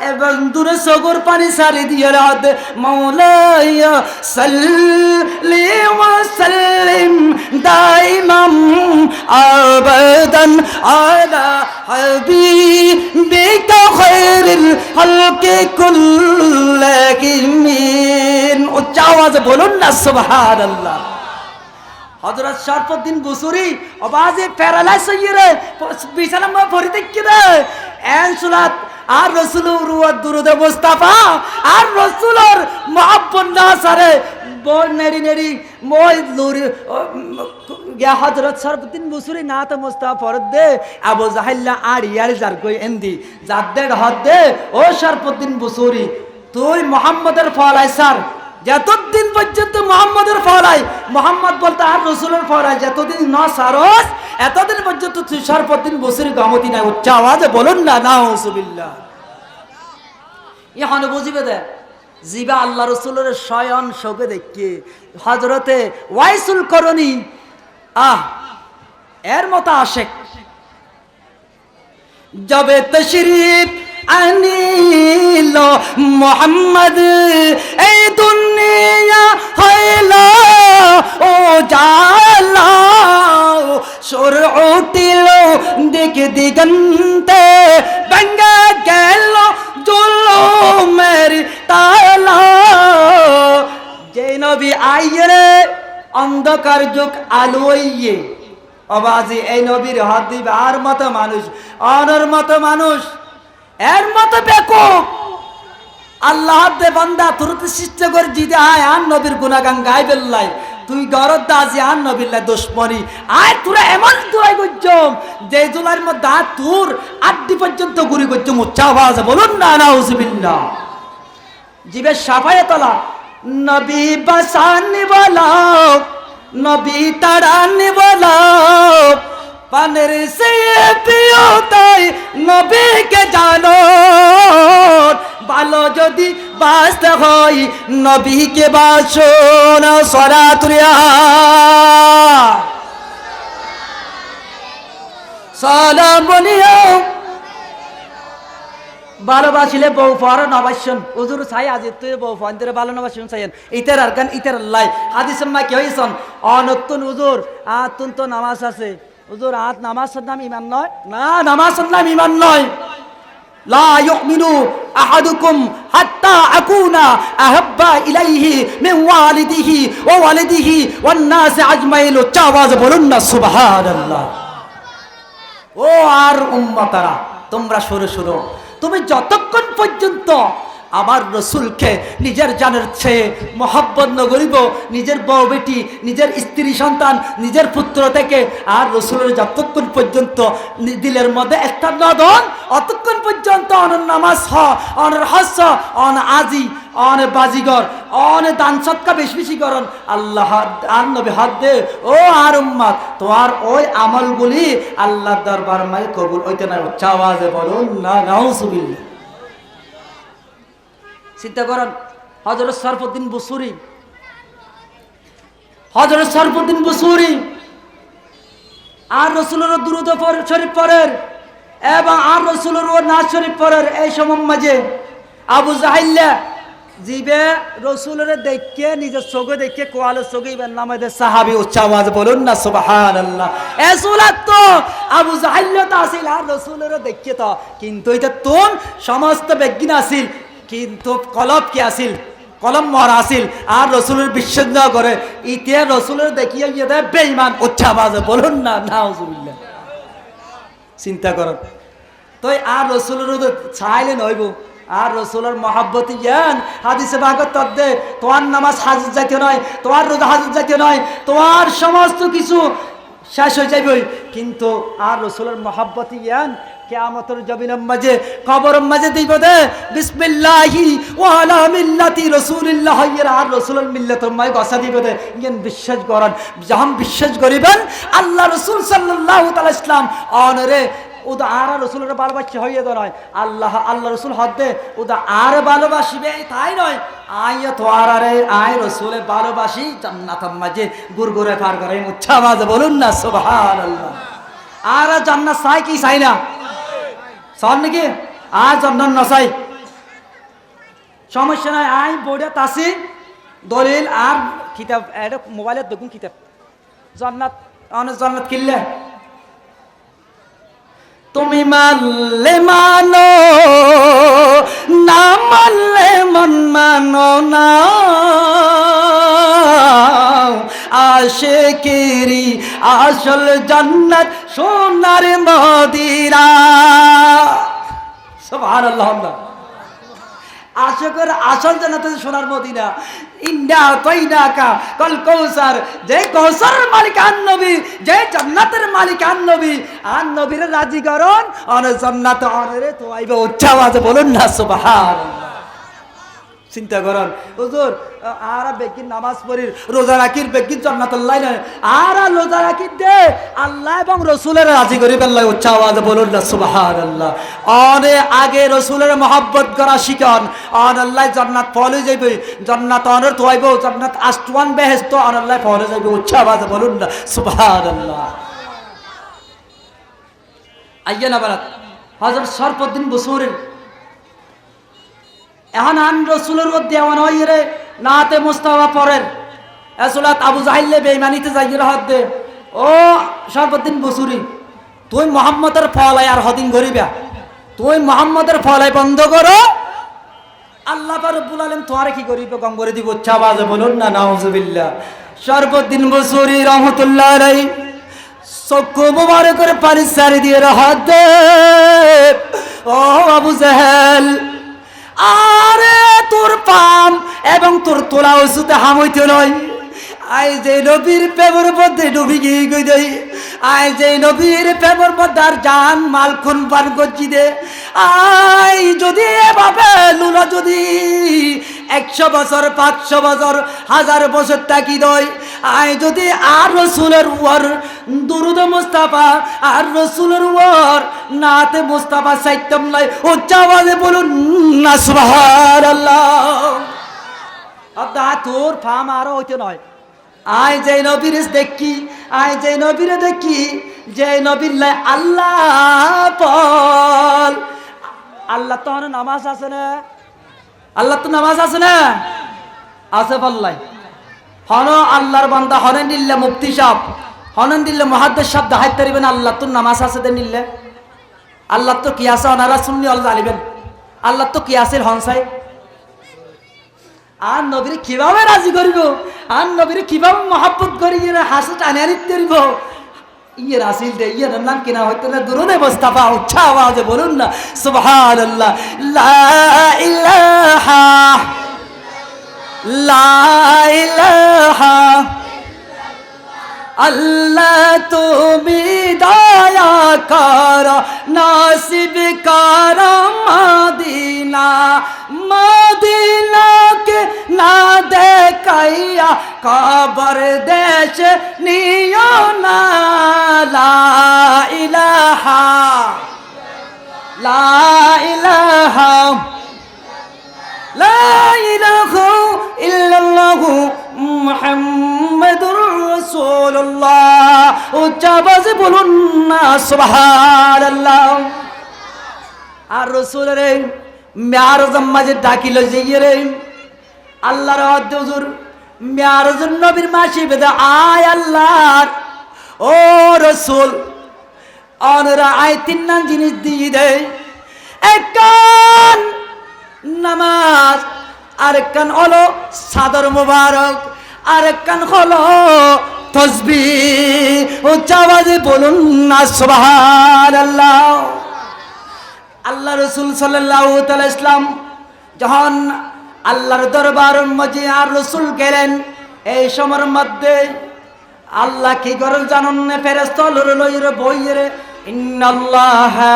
এবং দূরে সগর পানি সারি দিয়ে রাত মাওলায়া সাল্লি ওয়া সাল্লিম দাইমান আবাদান আলা হাবিবিকা খায়রিল খালকি কুল্লিহিম। উচ্চ আওয়াজে বলুন না সুবহানাল্লাহ। হযরত শরফুদ্দিন বুসুরি আওয়াজে প্যারালাইজ হয়ে রে বিছানা মা ভরি দেখি রে এন সুলাত আর রসুলের দুরুদ মুস্তাফা আর রসুলের মহব্বত না সারে বল নেড়ি নেড়ি মই লুরি ইয়া হযরত শরফুদ্দিন বুসুরি না তো মুস্তাফা ফরদ দে আবু জাহিল্লা আর ইয়ার জার কই এন্দি জাদে হদে ও শরফুদ্দিন বুসুরি তুই মুহাম্মদের ফলাই স্যার যতদিন পর্যন্ত মুহাম্মদের ফলাই মুহাম্মদ বলতে আর রসুলের ফলাই যতদিন না সারস এতদিন পর্যন্ত তুই শরফুদ্দিন বুসুরি গমতি নাই। উচ্চ আওয়াজে বলুন না নাউজুবিল্লাহ। এখন বুঝিবে দে জিবা আল্লাহ রসুলের শয়ন শোকে দেখে হজরতে ওয়াইসুল করণী এর মতো আশেক জবে তশরিফ আনিল মোহাম্মদ এই দুনিয়া হইল ও জালা সুর উঠিল দিক দিগন্তে ভেঙ্গে গেল জুলুমের তালা যে নবী আইরে অন্ধকার যুগ আলো হইয়ে অবাজি এই নবীর হাত দিবে আর মতো মানুষ অনর মতো মানুষ এর মতো বেকুব আল্লাহ দে বান্দা তুরতে সৃষ্টি করে জিদে আয় আর নবীর গুনাগান গাইবেল লাই তুই গরদ দাজি আর নবীর লাই দুশ্মনী আয় তোরা এমন দোয়াই করছম যে জুলাইয়ের মধ্যে তোর আড্ডি পর্যন্ত গুলি করছম উচ্চা আওয়াজ বলুন না নাউজুবিল্লাহ জিবের সাফায়ে তোলা নবী বাসানি বলা নবী তাড়ানি বলা পানের সে পিও তাই নবীকে জানো ভালো যদি বাঁচতে হয় নবীকে বাসো না সরাতুরিয়া সালাম বলিও ভালোবাসিলে বউ ফর নবাসন হুজুর চাই আজি তুই বউ ফন্দের ভালো নবাসন চাইন ইতার আর গান ইতার লাই হাদিস মা কি হইছন অনতুন হুজুর আতুন তো নামাজ আছে হুজুর আত নামাজের নাম ঈমান নয় না নামাজের নাম ঈমান নয় লা ইউমিনু আহাদুকুম হাত্তা আকুনা আহাব্বা ইলাইহি মিন ওয়ালিদিহি ওয়া ওয়ালিদিহি ওয়ান নাস আজমাইন চাওয়াজ বলুন না সুবহানাল্লাহ ও আর উম্মতারা তোমরা শুরু শুরু তুমি যতক্ষণ পর্যন্ত আমার রসুলকে নিজের জানের চেয়ে মহব্বত ন করিব নিজের বউ বেটি নিজের স্ত্রী সন্তান নিজের পুত্র থেকে আর রসুলের যতক্ষণ পর্যন্ত দিলের মধ্যে একটা নদন অতক্ষণ পর্যন্ত অনের নামাজ হ অনের হস অন আজি অনে বাজিগর অনে দান সৎকা বেশি বেশি করন আল্লাহ আর নবী হাত দে ও আর উম্মাত তোমার ওই আমলগুলি আল্লাহর দরবার মাই কবুল হইতে না উচ্চা আওয়াজে বলুন না নাউজুবিল্লাহ চিন্তা করেন হযরত শরফুদ্দিন বুসুরি আর রসুলের দুরূদ শরীফ পড়েন এবং আর রসুলের নাজ শরীফ পড়েন এই সময় মাঝে আবু জাহিল্লা জিবে রসুলের দেখে নিজের চোখে দেখে কোয়ালের চোখে নামাদের সাহাবি উচ্চ আওয়াজ বলুন না সুবহানাল্লাহ এসুলাত তো আবু জাহিল্লা তো আসিল আর রসুলের দেখে তো কিন্তু এটা তোন সমস্ত বেজ্ঞান আসিল কিন্তু কলব কি আসিল কলম মরা আসিল আর রসুলের বিশ্বাস না করে ইতে রসুলের দেখিয়ে গিয়ে দেয় বেঈমান উচ্চা আওয়াজে বলুন না নাউজুবিল্লাহ চিন্তা করুন তো আর রসুলের চাইলে নইব আর রসুলের মহাব্বতি জ্ঞান হাদিসে ভাগত তদ্দে তোমার নামাজ হাজির জাতীয় নয় তোমার রোজা হাজির জাতীয় নয় তোমার সমস্ত কিছু শেষ হয়ে যাবে কিন্তু আর রসুলের মহাব্বতি জ্ঞান কিয়ামতের জমিনের মাঝে কবরের মাঝে দিব দে বিসমিল্লাহি ওয়া আলা মিল্লাতি রাসূলিল্লাহ আর রাসূলের মিল্লাতের মাঝে গসা দিব দে জ্ঞান বিশ্বাস করেন যখন বিশ্বাস করিবেন আল্লাহ রাসূল সাল্লাল্লাহু তাআলা ইসলাম অনরে ওদা আর রসুলের ভালোবাসি হইয়ে তো নয় আল্লাহ রসুল হদ্দে ওদা আর ভালোবাসিবে তাই নয় আয় তো আরে আয় রসুলের ভালোবাসি জান্নাতের মাঝে গুরগুরে পার করে উচ্চা আওয়াজে বলুন না সুবহানাল্লাহ আর জান্নাত চাই কি চাই না চান নাকি আর জান্নাত না চাই সমস্যা নাই আই বোর্ডে তাসি দলিল আর কিতাব এটা মোবাইলে দেখুন কিতাব জান্নাত অনেক জান্নাত কিনলে তুমি মানলে মানো না মানলে মন মানো না আশিকেরি আসল জান্নাত সোনার মদিনা সুবহানাল্লাহ আশিকের আসল জান্নাত সোনার মদিনা ইন্না তাইনাকা কল কৌসার যে কৌসারের মালিক আন নবী যে জান্নাতের মালিক আন নবীর রাজি করন আর জান্নাত আনরে তো আইবে উচ্চ আওয়াজে বলুন না সুবহানাল্লাহ চিন্তা করেন হুজুর আর বেকি নামাজ পড়ির রোজা রাখির বেকি জান্নাতুল্লাহ না আর রোজা রাখি দে আল্লাহ এবং রাসূলের রাজি করি আল্লাহ উচ্চ আওয়াজে বলুন না সুবহানাল্লাহ। অনেক আগে রাসূলের মহব্বত করা শিখান অন আল্লাহ জান্নাত পৌঁছে যাবে, জান্নাত অনর তোয়াইব, জান্নাত আষ্টওয়ান বেহেশত অন আল্লাহ পৌঁছে যাবে, উচ্চ আওয়াজে বলুন না সুবহানাল্লাহ। আইয়া না বারাত হযরত শরফুদ্দীন বুসুরির এখন আন রসুলের মধ্যে এমন হয় রে নাতে মুস্তাফা পরের এসলাত আবু জাহিল্লে বেঈমানিতে যাইয়ে রহত দে ও শরফুদ্দীন বুসুরি তুই মোহাম্মদের ফলাই আর হদিন করিবা, তুই মোহাম্মদের ফলাই বন্ধ করো আল্লাহ রব্বুল আলামিন তোমারে কি করিবে কম করে দিব। উচ্চ আওয়াজে বলুন না নাউজুবিল্লাহ। শরফুদ্দীন বুসুরি রহমাতুল্লাহ আলাইহি চক্ষু মুবারকের পানি সারি দিয়ে রহত দে ও আবু জাহেল আরে তোর পাম এবং তোর তোলা ওষুধে হামইতে নয় আই যে নবীর প্রেমের মধ্যে ডুবি গিয়ে গই দেই আই যে নবীর প্রেমের মধ্যে আর জান মাল খুন পান করছি দে আই যদি এভাবে লুলা যদি 100 বছর 500 বছর 1000 বছর তাকি দয় আই যদি আর রসুলের ওয়ার দুরুদ মুস্তাফা আর রসুলের ওয়ার নাতে মুস্তাফা সাইতাম নাই উচ্চ আওয়াজে বলুন না সুবহানাল্লাহ। আদা তোর ফাম আর হইতে নয় আই যে নবীর দেখি আই যে নবীর দেখি যে নবীর আল্লাহ বল আল্লাহ তো নামাজ আছে না, আল্লাহ তো নামাজ আছে না আছে বললাই হন আল্লাহর বান্দা হনে নিল্লে মুফতি সাহেব হনন দিল্লে মুহাদ্দিস সাহেব দাহাইত তারিবেন আল্লাহ তো নামাজ আছে দে নিল্লে আল্লাহ তো কি আছে ওনারা শুননি অল জানিবেন আল্লাহ তো কি আছে হনসাই আর নবীর কিভাবে রাজি করিব আর নবীর কিভাবে মহব্বত করি হাসি টানে দিব ইয়ে রাসিল দে ইয়ে নাম কিনা হইতো না দুরুদে মুস্তাফা উচ্চ আওয়াজে বলুন না সুবহানাল্লাহ। লা ইলাহা লা ইলাহা আল্লাহ তুমি দয়া কর নাসিব কর মদিনা মদিনাকে না দেখাইয়া কবর দেশ নিও না। লা ইলাহা লা ইলাহা লা ইলাহা ইল্লাল্লাহু মুহাম্মাদুর রাসূলুল্লাহ উচ্চ আওয়াজে বলুন না সুবহানাল্লাহ। আর রাসূলের মেয়ারজ মাঝে ডাকিল যে রে আল্লাহর হুজুর মেয়ারজ নবীর মাসি বেদা আয় আল্লাহর ও রাসূল অনরা আয় তিন নাম জিনিস দিয়ে দেয় একখান নামাজ আরেকখান হলো সাদর মুবারক আরেকখান হলো তাসবিহ উচ্চ আওয়াজে বলুন না সুবহানাল্লাহ। আল্লাহ রাসূল সাল্লাল্লাহু তাআলা ইসলাম যখন আল্লাহর দরবার মাঝে আর রাসূল গেলেন এই সময়ের মধ্যে আল্লাহ কি করেন জানেন না ফেরেশতা লইর বইরে ইন্নাল্লাহা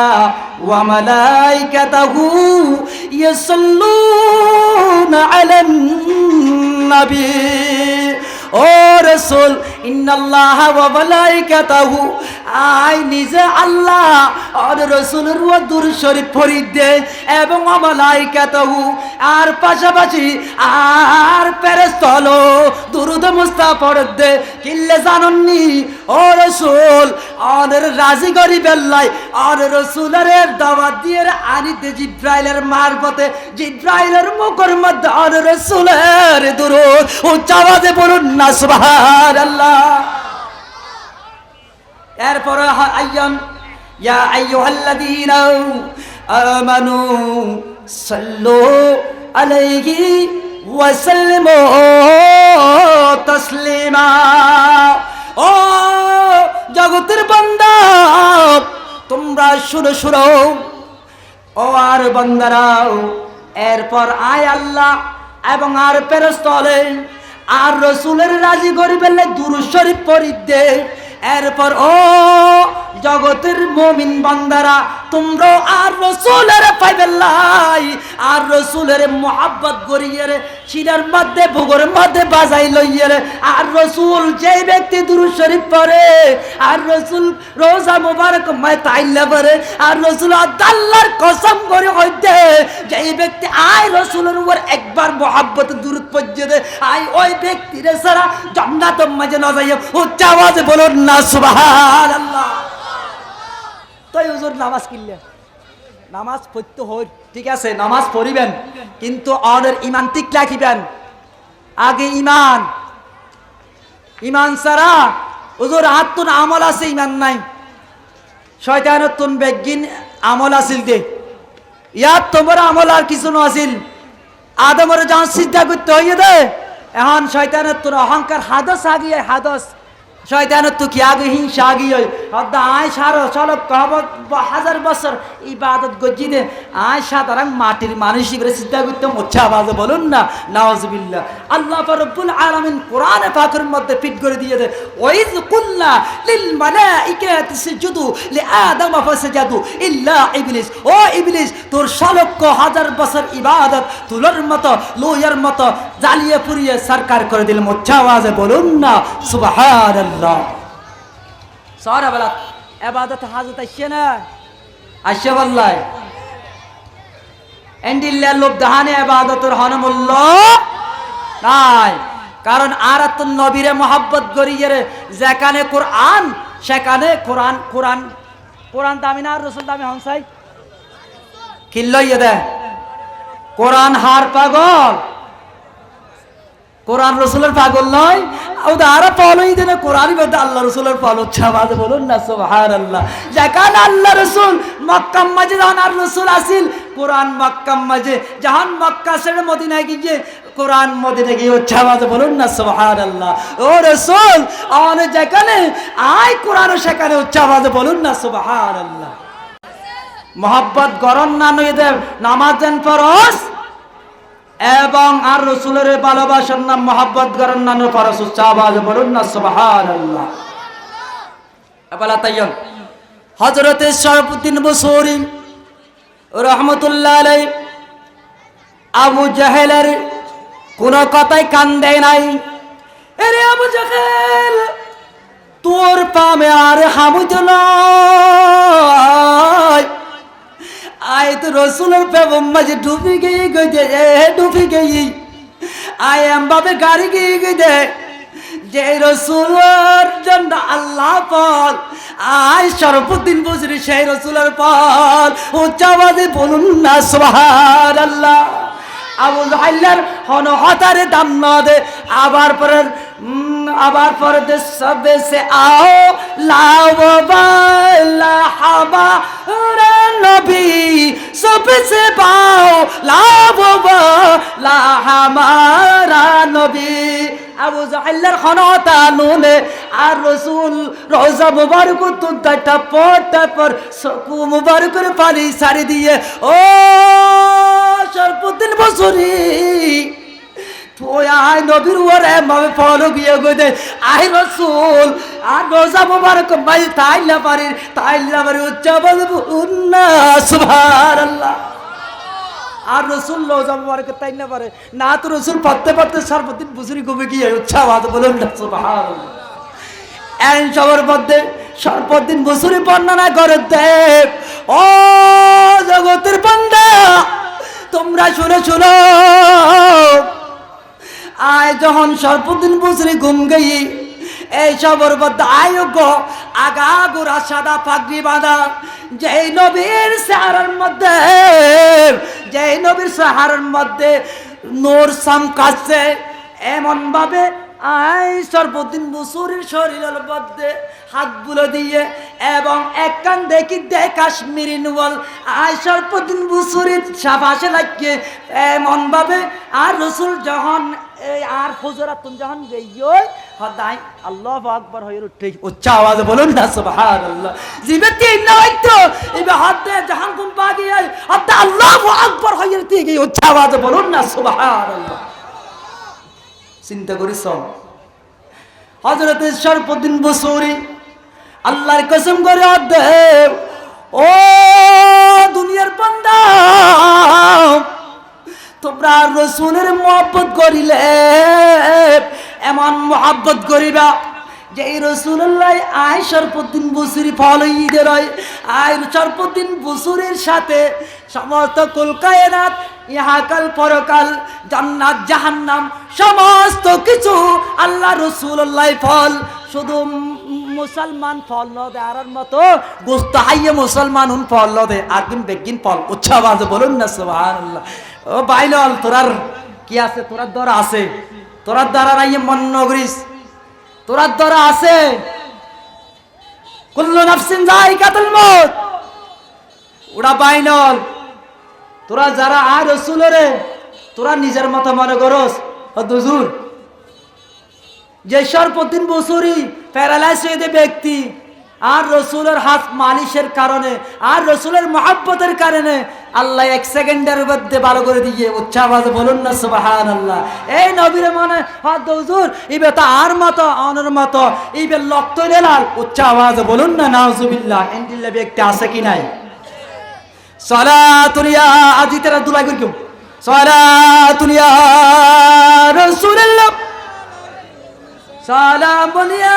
ওয়া মালাইকাতাহু ইয়াসাল্লুনা আলান নবী ও রাসূল ইন্নাল্লাহা ওয়া মালাইকাতাহু আই নিজে আল্লাহ আর রাসূলের দুরূদ শরীফ পড়ি দে এবং মালাইকাতাহু আর পাশাপাশি আর ফেরেশতা হলো দুরূদ মুস্তাফা পড়ে দে কিল্লে জাননি ও রাসূল আর রাজি করি বেল্লাই আর রাসূলের দাওয়াত দিয়ে আনিতে জিব্রাইলের মারফতে জিব্রাইলের মুখের মধ্যে আর রাসূলের দুরূদ উচ্চ আওয়াজে বলুন না সুবহানাল্লাহ। এরপর আইয়ান ইয়া আইয়ুহাল্লাযীনা আমানু সাল্লু আলাইহি ওয়া সাল্লিমু তাসলিমা ও জগতের বান্দা তোমরা শুনো শুনো ও আর বান্দারাও এরপর আয় আল্লাহ এবং আর ফেরেশতা আর রাসূলের রাজি করিবেন দুরূদ শরীফ পড়ি দে এরপর ও জগতের মুমিন বান্দারা তোমরা আর রাসূলের পাইবেন লাই আর রসুলের মোহাব্বত করিয়ে রে শিরার মধ্যে ভুগোর মধ্যে বাজাই লইয়ে রে আর রসুল যেই ব্যক্তি দুরূদ শরীফ পড়ে আর রসুল রোজা মুবারক মায় তাইল্লা পড়ে আর রসুল আল্লাহর কসম করে হইতে যেই ব্যক্তি আয় রসুলের উপর একবার মোহাব্বত দুরূদ পড়ে দে আয় ওই ব্যক্তির সারা জান্নাতের মাঝে না যাইয়া উচ্চ আওয়াজে বলুন না সুবহানাল্লাহ। তাই হুজুর নামাজ কিনলে নামাজ পড়তে হয় ঠিক আছে, নামাজ পড়িবেন কিন্তু অনের ইমান ঠিক রাখিবেন। আগে ইমান, ইমান ছাড়া হুজুর আত্মন আমল আছে ইমান নাই, শয়তানের তুন বেগিন আমল আসিল দে ইয়ার তোমার আমল আর কিছু ন আসিল আদমর যখন সিদ্ধা করতে হইয়ে দে এখন শয়তানের তোর অহংকার হাদস আগিয়ে হাদস শয়তানের তো কি আগে হিংসা আগিয়ে হদ্দা আয় সারো চলো কহবত হাজার বছর ইবাদত গজি দে আয় সাধারণ মাটির মানুষ করে চিন্তা করতে উচ্চ আওয়াজে বলুন না নাউজুবিল্লাহ। আল্লাহ রব্বুল আলামিন কোরআনে পাকের মধ্যে ফিট করে দিয়ে দে ওয়াইজ কুল্লা লিল মালাইকাতি সুজুদু লিআদম ফাসাজাদু ইল্লা ইবলিস। ও ইবলিস তোর ৬,০০০,০০০ বছর ইবাদত তুলোর মতো লোয়ার মতো জ্বালিয়ে পুড়িয়ে সরকার করে দিল উচ্চ আওয়াজে বলুন না সুবহানাল্লাহ। সারা বেলা ইবাদত হাজত আসছে না আসছে বললাই এন্ডিল্লা লোক দাহানে ইবাদতের হনমূল্য নাই, কারণ আর তো নবীরে মোহাব্বত করিয়ে যেখানে কোরআন সেখানে কোরআন কোরআন কোরআন দামি না আর রসুল দামি হনসাই কিল্লইয়ে দে কোরআন হার পাগল কোরআন রসুলের পাগল নয় ওরা ফলোই দেন কোরআনই বলতে আল্লাহ রসুলের ফলো ছাবাদ বলুন না সুবহানাল্লাহ। যেখানে আল্লাহ রসুল মক্কা মাঝে যখন আর রসুল আসিল কোরআন মক্কা মাঝে যখন মক্কা ছেড়ে মদিনায় গিয়ে কোরআন মদিনায় গিয়ে ছাবাদ বলুন না সুবহানাল্লাহ। ও রসুল আমাদের যেখানে আয় কোরআন সেখানে ছাবাদ বলুন না সুবহানাল্লাহ। মোহাব্বত গরম না নই দেব নামাজেন ফরজ এবং আর রসুলের ভালোবাসার নাম মোহাব্বত করার নাম ফরজ উচ্চাবাজ বলুন না সুবহানাল্লাহ। আবালা তাইয়ন হযরতে শরফুদ্দীন বুসরি রাহমাতুল্লাহ আলাইহি আবু জাহেলের কোন কথাই কান দেয় নাই। আরে আবু জাহেল তোর পামে আর হামুদ নয় আয় তো রসুলের পেবম মাঝে ডুবি গিয়ে গেছে ডুবি গিয়ে আয় এম ভাবে গাড়ি গিয়ে গেছে যে রসুলের জন্য আল্লাহ পাল আয় শরফুদ্দীন বুসরি সেই রসুলের পাল উচ্চাবাদে বলুন না সুবহানাল্লাহ। আবু জাহেলের হন হতারে দাম না দে আবার পরে দে সবে সে আও লাও বালা হাবা রে নবী সবে সে পাও লাও বালা হামারা নবী। আবু জাহেলের খনতা নুনে আর রসুল রোজা মুবারক দুধটা পড়তে পর সকু মুবারকের পানি সারি দিয়ে ও শরফুদ্দীন বুসরি তুই আয় নবীর ওরে মামে ফলো গিয়ে গদে আয় রসুল আর রোজা মুবারক মাই তাইলা পারি উচ্চ বলবুন না সুবহানাল্লাহ। আর রসুল রোজা মুবারক তাইলা পারে না তো রসুল পড়তে পড়তে শরফুদ্দীন বুসরি ঘুমে গিয়ে উচ্চ আওয়াজ বলুন না সুবহানাল্লাহ। এন সবার মধ্যে শরফুদ্দীন বুসরি বর্ণনা করে দেব ও জগতের বান্দা তোমরা শুনে শুনো আয় যখন শরফুদ্দীন বুসরি ঘুম গই এই সবর মধ্যে আয়োগ্য আগা গোড়া সাদা পাগড়ি বাঁধা যেই নবীর সাহারার মধ্যে নূর চমকাচ্ছে এমন ভাবে আয় শরফুদ্দীন বুসরির শরীরের মধ্যে হাত বুলো দিয়ে এবং এক কান দেখি দে কাশ্মীরি নুয়াল আয় শরফুদ্দীন বুসরির সাবাসে লাগিয়ে এমন ভাবে আর রসুল যখন আর হুজুরাতুন যখন গইয় হদাই আল্লাহু আকবার হয়ে উঠে উচ্চ আওয়াজে বলুন না সুবহানাল্লাহ। জিবেতে নয়তো এবে হাতে যখন ঘুম পাগি হদা আল্লাহু আকবার হয়ে উঠে গই উচ্চ আওয়াজে বলুন না সুবহানাল্লাহ। চিন্তা করিস হযরত শরফুদ্দীন বুসরি আল্লাহর কসম করে দেব ও দুনিয়ার বান্দা তোমরা রসুলের মহব্বত করিলে এমন মহব্বত করিবা যে এই রসুল্লাহ আয় সর্বদিন বছরই ফল ঈদের হয় আয় সর্বদিন বছরের সাথে সমস্ত কুলকায়নাত ইহাকাল পরকাল জান্নাত জাহান্নাম সমস্ত কিছু আল্লাহ রসুল্লাহ ফল শুধু মুসলমান ফল ন দে আর মতো গোস্ত হাইয়ে মুসলমান হুন ফল ন দে আর দিন বেগিন ফল উচ্ছাবাজ বলুন না সুবহানাল্লাহ ও বাইলল তোরার কি আছে তোরার দ্বারা আছে তোরার দ্বারা নাই মন নগরিস তোরার দ্বারা আছে কুল্লু নাফসিন যায়িকাতুল মউত ওরা বাইনল তোরা যারা আর রাসূলের তোরা নিজের মতো মনে করস হুজুর যে সর্বদিন বছরই প্যারালাইজ হয়ে যে ব্যক্তি আর রসুলের হাত মালিশের কারণে আর রসুলের মহব্বতের কারণে আল্লাহ এক সেকেন্ডের মধ্যে ভালো করে দিয়ে উচ্চাবাজ বলুন না সুবহানাল্লাহ এই নবীর মনে হাত হুজুর ইবে তো আর মতো অনর মতো ইবে লক্ত নেলাল উচ্চাবাজ বলুন না নাউজুবিল্লাহ এন্ডিল্লা ব্যক্তি আছে কি নাই সালাতুল ইয়া আজিতেরা দুলাই করি কেউ সালাতুল ইয়া রাসূলুল্লাহ সালাম বলিয়া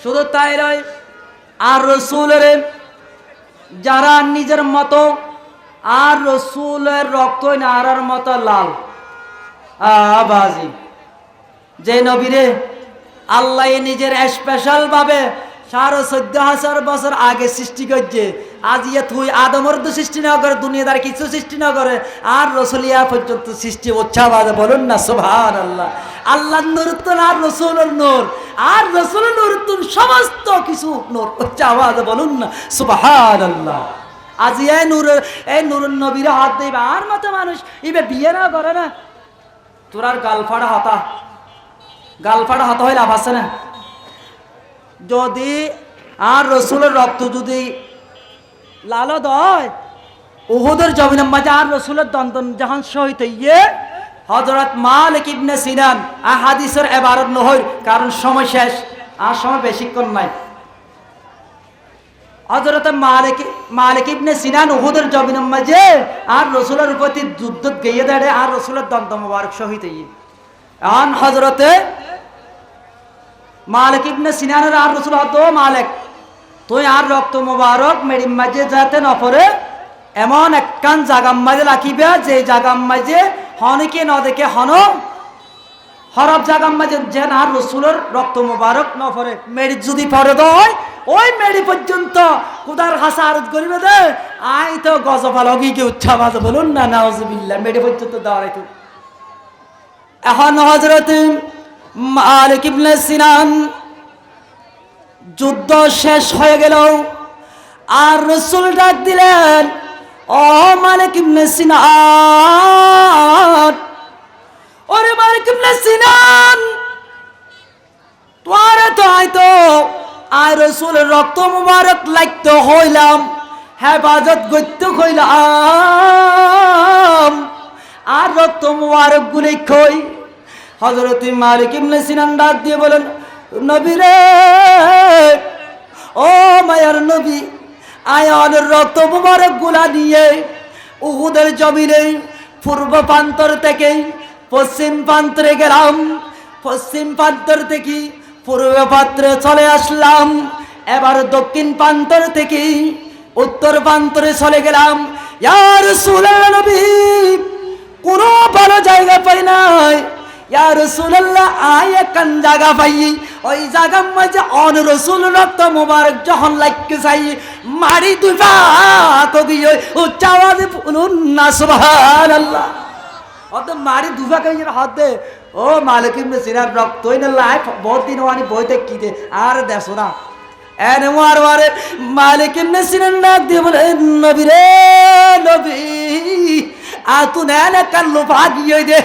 শুধু তাই নয় আর রসুলের যারা নিজের মতো আর রসুলের রক্ত নারার মতো লাল আবাজি যে নবীরে আল্লাহ নিজের স্পেশাল ভাবে 14,500 বছর আগে সৃষ্টি করছে আজ ইয়ে তুই আদমর তো সৃষ্টি না করে দুনিয়াদার কিছু সৃষ্টি না করে আর রসুলিয়া পর্যন্ত সৃষ্টি উচ্ছাবাদে বলুন না সুবহানাল্লাহ আল্লাহ নূর তো আর রসুলের নূর আর রসুলের নূর তো সমস্ত কিছু নূর উচ্ছাবাদে বলুন না সুবহানাল্লাহ আজ এই নূরের নবীর হাত দেবে আর মতো মানুষ ইবে বিয়ে না করে না তোর আর গালফাড়া হতা হয়ে লাভ আছে না যদি আর রসুলের রক্ত যদি লালত হয় উহুদের জমিনের মাঝে আর রসুলের দন্দন জাহান শহীদ হইয়ে হযরত মালিক ইবনে সিনান হাদিসের ইবারত নহই কারণ সময় শেষ আর সময় বেশিক্ষণ নাই হযরত মালিক ইবনে সিনান উহুদের জমিনের মাঝে আর রসুলের প্রতি যুদ্ধ গিয়ে দাঁড়ে আর রসুলের দন্ত মোবারক শহীদ হইয়ে এখন হযরতে মালিক ইবনে সিনানের আর রসুল হতো মালিক তুই আর রক্ত মোবারক মেরিম মাঝে যাতে নপরে এমন একখান জাগাম মাঝে রাখিবে যে জাগাম মাঝে হনকে ন দেখে হন হরব জাগাম মাঝে যে আর রসুলের রক্ত মোবারক নপরে মেরি যদি পরে দেয় ওই মেরি পর্যন্ত কুদার হাসা আরজ করিবে দে আই তো গজপালগি কি উচ্ছাবাজ বলুন না নাউজুবিল্লাহ মেরি পর্যন্ত দেওয়াই তো এখন হযরত মালিক ইবনে সিনান যুদ্ধ শেষ হয়ে গেল আর রাসূল ডাক দিলেন ও মালিক ইবনে সিনান ওরে মালিক ইবনে সিনান তোরে তো আইতো আর রাসূলের রক্ত মুবারক লাগতে হইলাম হেফাজত করতে হইলাম আর রক্ত মুবারক গুলি কই হযরত মালিক ইবনে সিনান ডাক দিয়ে বলেন নবী রে ও মায়ার নবী আয়ানের রক্ত মুবারক গুলা নিয়ে উহুদের জমিনে পূর্ব প্রান্তর থেকে পশ্চিম প্রান্তরে গেলাম পশ্চিম প্রান্তর থেকে পূর্ব প্রান্তরে চলে আসলাম এবার দক্ষিণ প্রান্তর থেকে উত্তর প্রান্তরে চলে গেলাম ইয়া রাসূলুল্লাহ নবী কোনো ভালো জায়গা পাই নাই ইয়া রাসূলুল্লাহ আয় কান জায়গা পাই ওই জায়গার মাঝে অন রাসূল রক্ত মোবারক যখন লাগতে চাই মারি দুবা তো গিয়ে উচ্চ আওয়াজে বলুন না সুবহানাল্লাহ অত মারি দুবা কইর হাত দে ও মালিক ইবনে সিনার রক্ত হইনা লাইফ বহুত দিন ওয়ানি বইতে কি দে আর দেখো না এনে মারবারে মালিক ইবনে সিনার ডাক দিয়ে বলে নবী রে নবী আতু নেনে কাল্লু ভাগিয়ে দে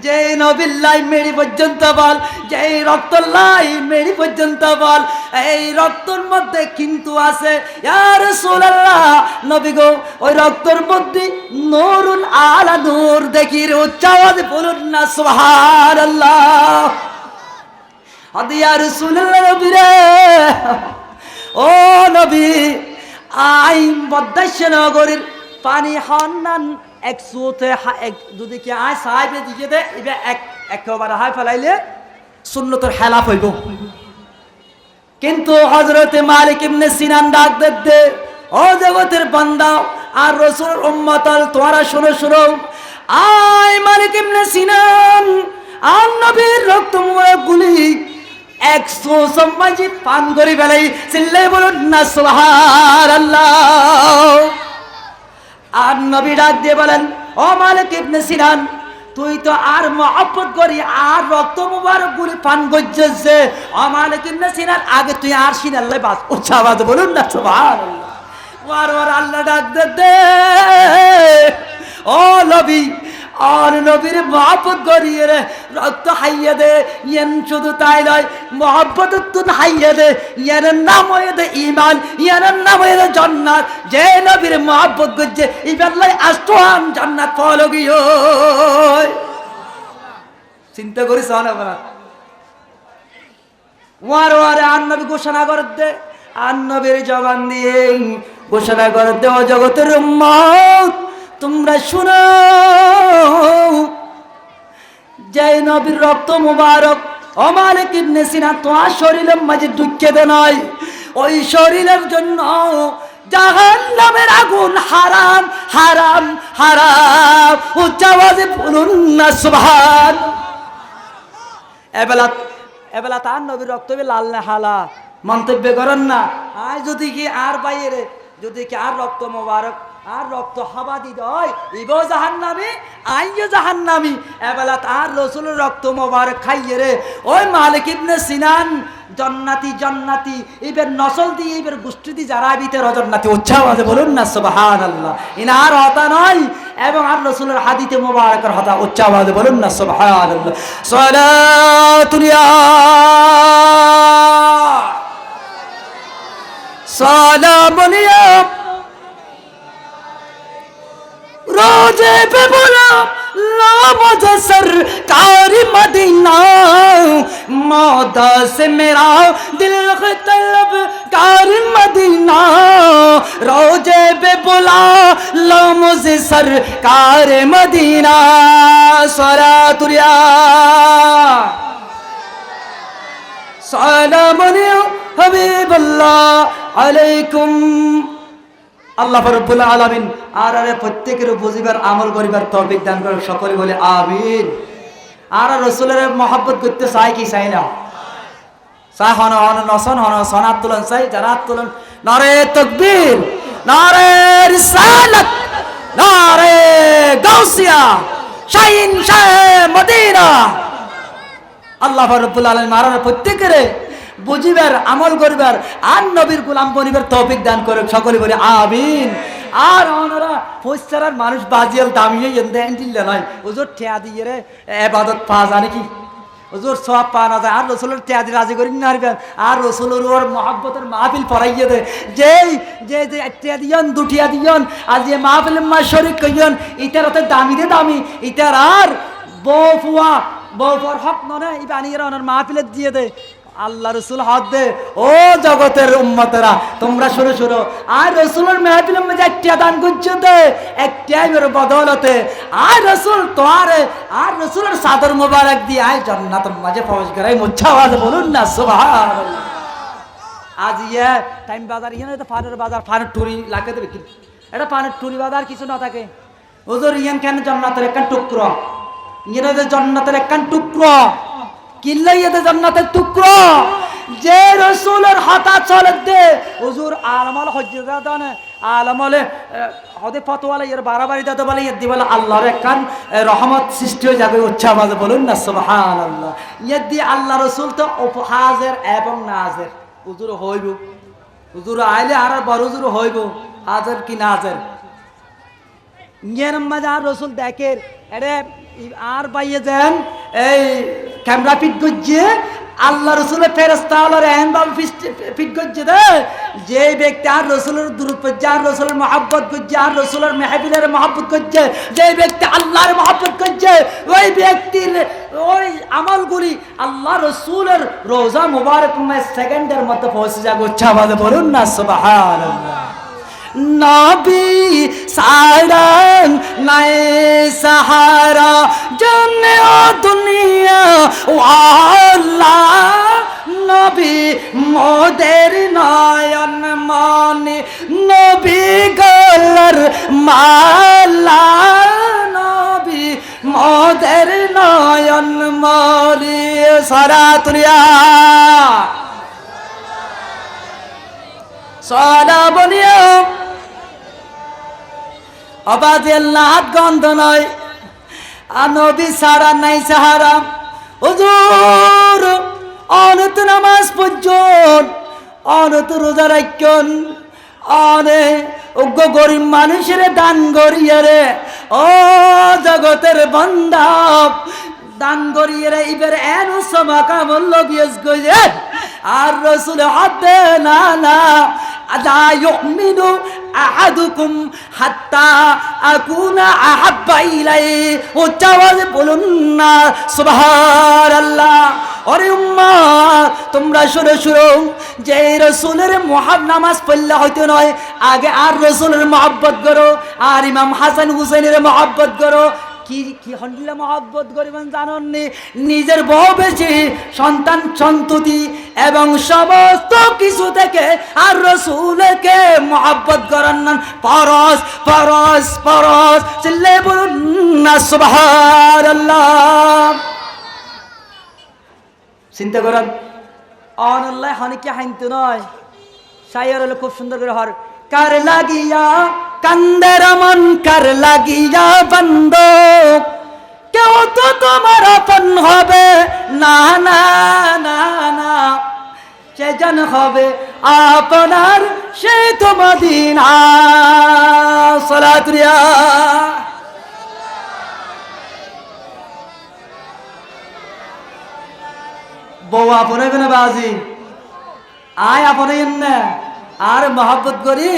যে নবিল্লাই মেরি পর্যন্ত বল যে রক্ত লাই মেরি পর্যন্ত বল এই রক্তর মধ্যে কিন্তু আছে ইয়া রাসূলুল্লাহ নবী গো ওই রক্তর মধ্যে নূরুল আলা নূর দেখির উচ্চ আওয়াজে বলুন না সুবহানাল্লাহ আদি ইয়া রাসূলুল্লাহ নবী রে ও নবী আই বদ্দাশ্য নগরীর পানি হন্নান এক সুতে যদি কি আয় সাহেবে দিকে দে এবার একেবারে হাই ফেলাইলে সুন্নতের খেলাফ হইব। কিন্তু হযরতে মালিক ইবনে সিনান ডাক দে, ও জগতের বান্দা আর রাসূলের উম্মতাল তোমরা শুনো শুনো, আয় মালিক ইবনে সিনান আর নবীর রক্ত মুবারক গুলি 100 সম্মাজি পান করি ফেলাই, চিল্লাই বলুন না সুবহানাল্লাহ। আর নবী ডাক দিয়ে বলেন, ও মালিক ইবনে সিনান তুই তো আর মহব্বত করি আর রক্ত মুবারক গুলি পান করছিস, ও মালিক ইবনে সিনান আগে তুই আর সিনাল্লাহ বাস উচ্চ আওয়াজে বলুন না সুবহানাল্লাহ। বারবার আল্লাহ ডাক দে, ও নবী আর নবীর মহব্বত করিয়ে রে রক্ত হাইয়ে দে, ইয়ান শুধু তাই নয় মহব্বত তুন হাইয়ে দে, ইয়ার নাম হয়ে দে ইমান, ইয়ার নাম হয়ে দে জান্নাত। যে নবীর মহব্বত করছে ইবাল্লাই আষ্টহান জান্নাত পাওয়া গিয়ে। চিন্তা করিস না বাবা, ওয়ার ওয়ারে আর নবী ঘোষণা করে দে, আর নবীর জবান দিয়ে ঘোষণা করে দে, ও জগতের উম্মত তোমরা শুনো, যে নবীর রক্ত মুবারক ও মালিক ইবনে সিনান তোমার শরীরের মাঝে ঢুকে দে নয়, ওই শরীরের জন্য জাহান্নামের আগুন হারাম হারাম হারাম। উচ্চ আওয়াজে বলুন না সুবহান। এবেলা তার নবীর রক্ত লাল না হালা মন্তব্য করেন না। আয় যদি কি আর বাইরে যদি কি আর রক্ত মুবারক আর রক্ত হাবা দিতে হয় ইবো জাহান্নামী আইও জাহান্নামী। এবেলা তার রাসূলের রক্ত মুবারক খাইয়ে রে ওই মালিক ইবনে সিনান জান্নাতি জান্নাতি, এবার নসল দিয়ে এবার গোষ্ঠী দিয়ে যারা ভিতরে জান্নাতি। উচ্চ আওয়াজে বলুন না সুবহানাল্লাহ। ইনার হতা নয় এবং আর রাসূলের হাদিতে মুবারকের হতা। উচ্চ আওয়াজে বলুন না সুবহানাল্লাহ। সালাতুল ইয়া সালামুল ইয়া रोजे पे बोला ला मुझे सरकार मदीना, मौदा से मेरा दिल तलब कार मदीना। रोजे पे बोला ला मुझे सरकार मदीना। सलातुल या सलामुन हबीबल्लाह अलैकुम। আল্লাহ রাব্বুল আলামিন আর প্রত্যেকের বুঝিবার আমল করিবার তৌফিক দান করেন, সকলে বলে আমিন। আর রাসূলের মহব্বত করতে চাই কি চাই না? চাই হন হন নসন হন সনাত তুলন চাই জারাত তুলন। নারে তাকবীর, নারে রিসালাত, নারে গাউসিয়া, শাহিন শাহ মদিনা। আল্লাহ রাব্বুল আলামিন আর প্রত্যেকের বুঝিবার আমল করিবার আর নবীর গোলাম বনিবার তৌফিক দান করে, সকলে বলে আমিন। আর ওনারা ফসরার মানুষ বাজিয়াল দামিয়ে এন্দেন দিলে নয় হুজুর ঠেয়া দিয়ে রে ইবাদত পা জানে কি হুজুর সওয়াব পা না যায়। আর রাসূলের ঠেয়া দিয়ে রাজি করি না হারবেন, আর রাসূলের ওর মহব্বতের মাহফিল পড়াইয়ে দে। যেই যে যে ঠেয়া দিয়ন দুটিয়া দিয়ন আজ এই মাহফিলের মা শরীক কইয়ন ইতারতে দামি দে দামি ইতার আর বউফুয়া বউফর হক ননে ই বানিয়ে ওনার মাহফিলে দিয়ে দে। আল্লাহ রসুল হাত দে, ও জগতের উম্মতেরা তোমরা শুরু শুরু আর রসুলের মেহফিলের মধ্যে একটা দান করছে দে একটাই বদৌলতে আর রসুল তোয়ারে আর রসুলের সাদর মোবারক দিয়ে আয় জান্নাতের মাঝে প্রবেশ করাই। মুচ্ছা আওয়াজে বলুন না সুবহানাল্লাহ। আজ ইয়ে টাইম বাজার ইয়ে তো ফানের বাজার ফানের টুরি লাগে দেবে কি এটা ফানের টুরি বাজার কিছু না থাকে হুজুর ইয়ান কেন জান্নাতের একখান টুকরো ইয়ে জান্নাতের একখান টুকরো কিল্লাইয়াতে জান্নাতের টুকরো যে রাসূলের হাতা চলে দে হুজুর আলমাল হজ্জা দানে আলমালে হদে ফতোয়ালা এর বাড়াবাড়ি দাদা বলে ইয়ে দিবলা আল্লাহর একখান রহমত সৃষ্টি হয়ে যাবে। উচ্চ আওয়াজে বলুন না সুবহানাল্লাহ। ইয়ে দি আল্লাহ রাসূল তো হাজির এবং নাজির হুজুর হইব, হুজুর আইলে আর বড় হুজুর হইব হাজির কি নাজির। ইয়ের মাঝে আর রাসূল দেখের এরে আর বাইয়ে যান এই ক্যামেরা ফিট করছে আল্লাহ রসুলের ফেরেশতা আল্লাহর এহেনভাব ফিট করছে দে যে ব্যক্তি আর রসুলের দুরূদ পড়ছে আর রসুলের মহব্বত করছে আর রসুলের মেহফিলের মহব্বত করছে, যে ব্যক্তি আল্লাহর মহব্বত করছে ওই ব্যক্তির ওই আমলগুলি আল্লাহ রসুলের রোজা মুবারক সেকেন্ডের মধ্যে পৌঁছে যাবে। উচ্চ আওয়াজে বলুন না সুবহানাল্লাহ। নবী সারান নাই সাহারা জানে ও দুনিয়া ও আল্লাহ নবী মোদের নয়ন মনি নবী গলার মালা নবী মোদের নয়ন মনি সারা দুনিয়া সারা বলিয়া আবাদে লাত গন্ধ নয় নবী সারা নাই সাহারা হুজুর অনত নামাজ পড়ছেন অনত রোজা রাখছেন অনে উগ্র গরিব মানুষের দান করিয়ে রে ও জগতের বান্দা দান করিয়ে রে এবার এন সমাকা বলল বিয়েস গইয়ে আর রাসূল হাতে না না আদা ইউমিনু আহাদুকুম হাত্তা আকুনা আহাব্বা ইলাইহি উচ্চাওয়াজে বলুন না সুবহানাল্লাহ। ওরে উম্মাহ তোমরা শুনো শুনো যে রাসূলের নামাজ পড়লে হয়তো নয় আগে আর রাসূলের মহব্বত করো আর ইমাম হাসান হুসাইনের মহব্বত করো কি কি হন্ডিলা মহব্বত করিবেন জানেননি নিজের বউ বেশি সন্তান সন্ততি এবং সমস্ত কিছু থেকে আর রাসূলকে মহব্বত করেন না পরশ পরশ পরশ চিল্লে বলুন না সুবহানাল্লাহ। চিন্তা করেন অনল্লাহ হনিকে হাইনতে নয় শায়র হলো খুব সুন্দর করে হর কার লাগিয়া কান্দের মন কার লাগিয়া বন্ধ কেউ তো তোমার আপন হবে না না না না সেজন হবে আপনার সে তো মদিনা সালাতুয়া বউ আপনে কোন বাজি আয় আপনে না আর মহব্বত করি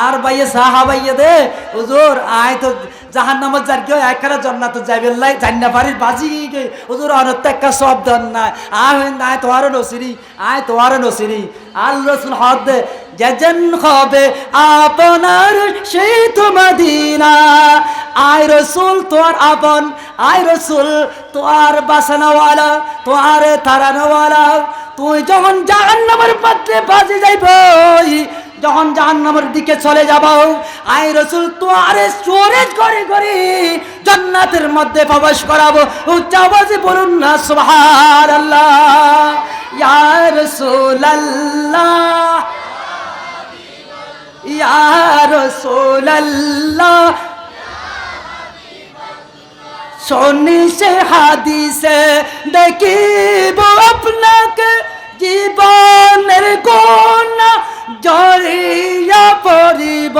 আর বাইয়ে সাহা বাইয়ে দে হুজুর আয় তো জাহান্নামত যার কেউ একখানা জান্নাত যাইবেলাই জান্না পারির বাজি গে হুজুর অনত একটা শব্দ নাই আয় আয় তোয়ারও নসিরি আয় তোয়ারও নসিরি আল রাসূল হদ দে যেজন হবে আপনার সেই তো মদিনা আয় রাসূল তোর আপন আয় রাসূল তোর বাসনাওয়ালা তোর তারানওয়ালা তুই যখন জাহান্নামের পথে বাজি যাইবই যখন জাহান্নামের দিকে চলে যাব আয় রাসূল তোরে স্টোরেজ করে করে জান্নাতের মধ্যে প্রবেশ করাবো উচ্চ আওয়াজে বলুন না সুবহানাল্লাহ। ইয়া রাসূলুল্লাহ ইয়া রাসূলুল্লাহ শুনি সে হাদিসে দেখিব আপনাকে জীবনের কোন জড়িয়া পড়িব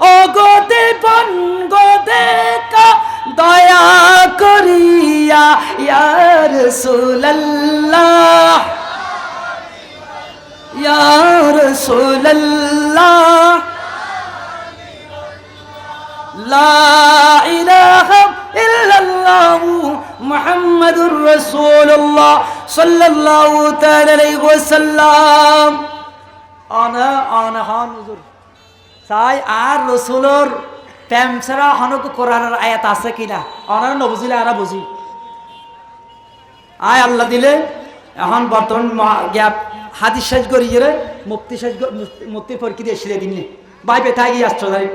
ও গোদে বন গোদে কা দয়া করিয়া ইয়া রাসূলুল্লাহ ইয়া রাসূলুল্লাহ লা ইলাহা ইল্লাল্লাহু মুহাম্মাদুর রাসূলুল্লাহ সাল্লাল্লাহু তাআলা আলাইহি ওয়াসাল্লাম। আনা আনা হান হুজুর সাই আর রাসূলের প্রেম ছাড়া হনক কোরআনের আয়াত আছে কিনা অনার ন বুঝিলে আরা বুঝি আয় আল্লাহ দিলে এখন বর্তমান গ্যাপ হাদিস শেষ করি রে মুফতি শেষ মুফতির পরীক্ষা দিয়ে এসে দিনে বাইবে থাকি আসছো তাই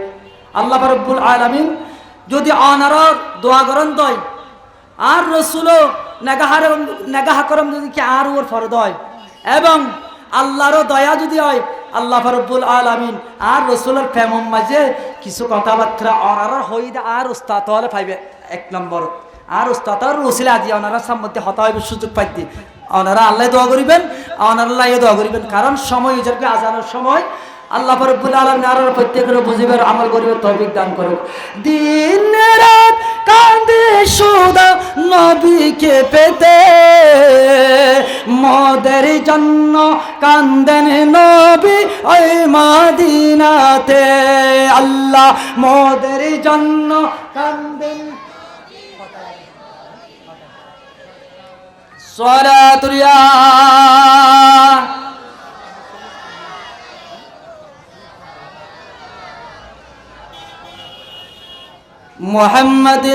আল্লাহ রাব্বুল আলামিন যদি অনারর দোয়া করেন দয় আর রাসূলও নেগাহ করম যদি কি আর ওর ফরদ হয় এবং আল্লাহরও দয়া যদি হয় আল্লাহ রাব্বুল আলামিন আর রাসূলের প্রেমের মাঝে কিছু কথাবার্তা অনারর হইদা আর উস্তাদ হলে পাইবে এক নম্বর আর উস্তাদর রসিলা দিয়ে ওনারা সম্মতি হতা হইবে সুযোগ পাইতে ওনারা আল্লাহ দোয়া করিবেন ওনারা দোয়া করিবেন কারণ সময় হিসাবে আজানের সময় আল্লাহ রাব্বুল আলামিন আর প্রত্যেকের বুঝিবার আমল করিবার তৌফিক দান করুক। দিন রাত কাঁদে শুধু নবীকে পেতে মোদের জন্য কান্দেন নবী ওই মদিনাতে আল্লাহ মোদের জন্য কান্দেন সালাতুয়া मोहम्मद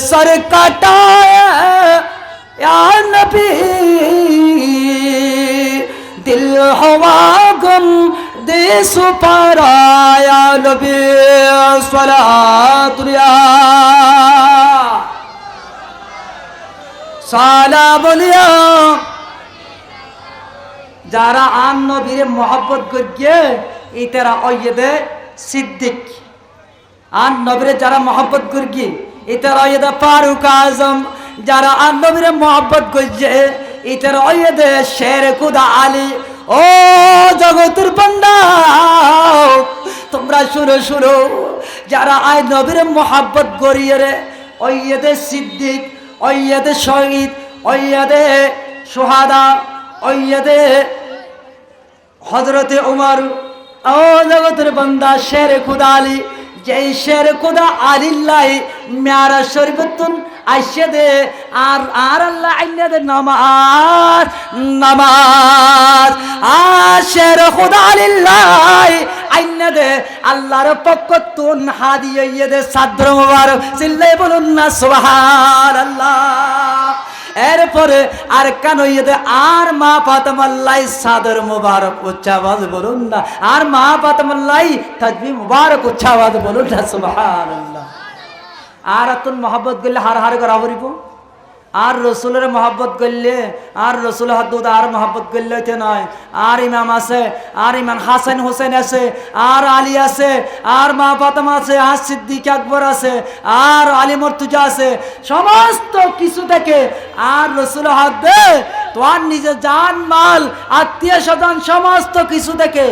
सर कटाया या नबी दिल हवा गम दे सुपराया नबी सलातुल्लाह सालाम बोलिया যারা আন নবীরে মোহাব্বত করিয়ে ইতারা ওইদে সিদ্দিক আন নবীরে যারা মোহাব্বত করিয়ে ইতারা ওইদে ফারুক আজম যারা আন নবীরে মোহাব্বত করিয়ে ইতারা ওইদে শের খুদা আলী ও জগতের বান্দা তোমরা শুনো শুনো যারা আন নবীরে মোহাব্বত করিয়ে রে ওইদে সিদ্দিক ওইদে শহীদ ওইদে শুহাদা ওইদে হযরতে উমর ও জগতের বান্দা শের খুদা আলী যেই শের খুদা আলিল্লাহ মেয়ারাজ শরীফতুন আইসে দে আর আল্লাহ আইনে দে নামাজ নামাজ শের খুদা আলিল্লাহ আইনে দে আল্লাহর পক্ষ তুন হাদিয়ে দে সাদর মুবারক চিল্লাই বলুন না সুবহানাল্লাহ এরপরে আর কান হইতে আর মা ফাতেমাল্লাই সাদর মুবারক উচ্চাবাজ বলুন না আর মা ফাতেমাল্লাই তাজবি মুবারক উচ্চাবাজ বলুন না সুবহানাল্লাহ আর তুন মোহাব্বত করলে হার হার করা বলিব আর রসুলের মোহাব্বত করলে আর রসুল হাদুদ আর মোহাব্বত করলে তে নয় আর ইমাম আছে আর ইমাম হাসান হোসেন আছে আর আলী আছে আর মা ফাতেমা আছে আর সিদ্দিক আকবর আছে আর আলী মুর্তজা আছে সমস্ত কিছু থেকে আর রসুল হাদে তোমার নিজের জান মাল আত্মীয় স্বজন সমস্ত কিছু থেকে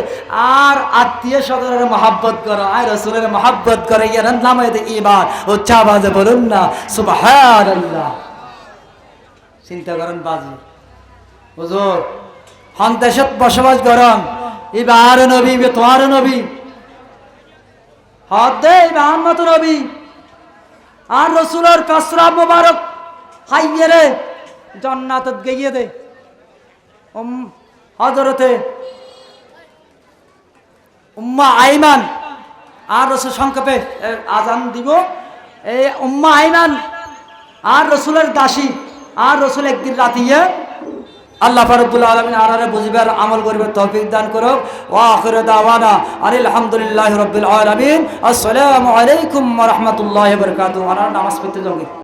আর আত্মীয় স্বজনের মোহাব্বত করো আর রসুলের মোহাব্বত করে এর নাম হইতে ঈমান উচ্চাবাজে বলুন না সুবহানাল্লাহ চিন্তা করেন বাজি হুজুর হন দেশত বসবাস করেন এবার নবী তোমার নবী হাত দে মোহাম্মদ নবী আর রসুলের কাসরা মুবারক হাইয়ে রে জান্নাতত গিয়ে দে হযরতে উম্মা আইমান আর রসুল সংক্ষেপে আজান দিব এই উম্মা আইমান আর রসুলের দাসী আর রসুল একদিন রাতিয়ে আল্লাহ রাব্বুল আলামিন আরারে বুঝিবার আমল করিবার তৌফিক দান করো ওয়া আখিরু দাওয়ানা আলহামদুলিল্লাহি রাব্বিল আলামিন আসসালামু আলাইকুম ওয়া রাহমাতুল্লাহি ওয়া বারাকাতুহু। নামাজ পড়তে যাও।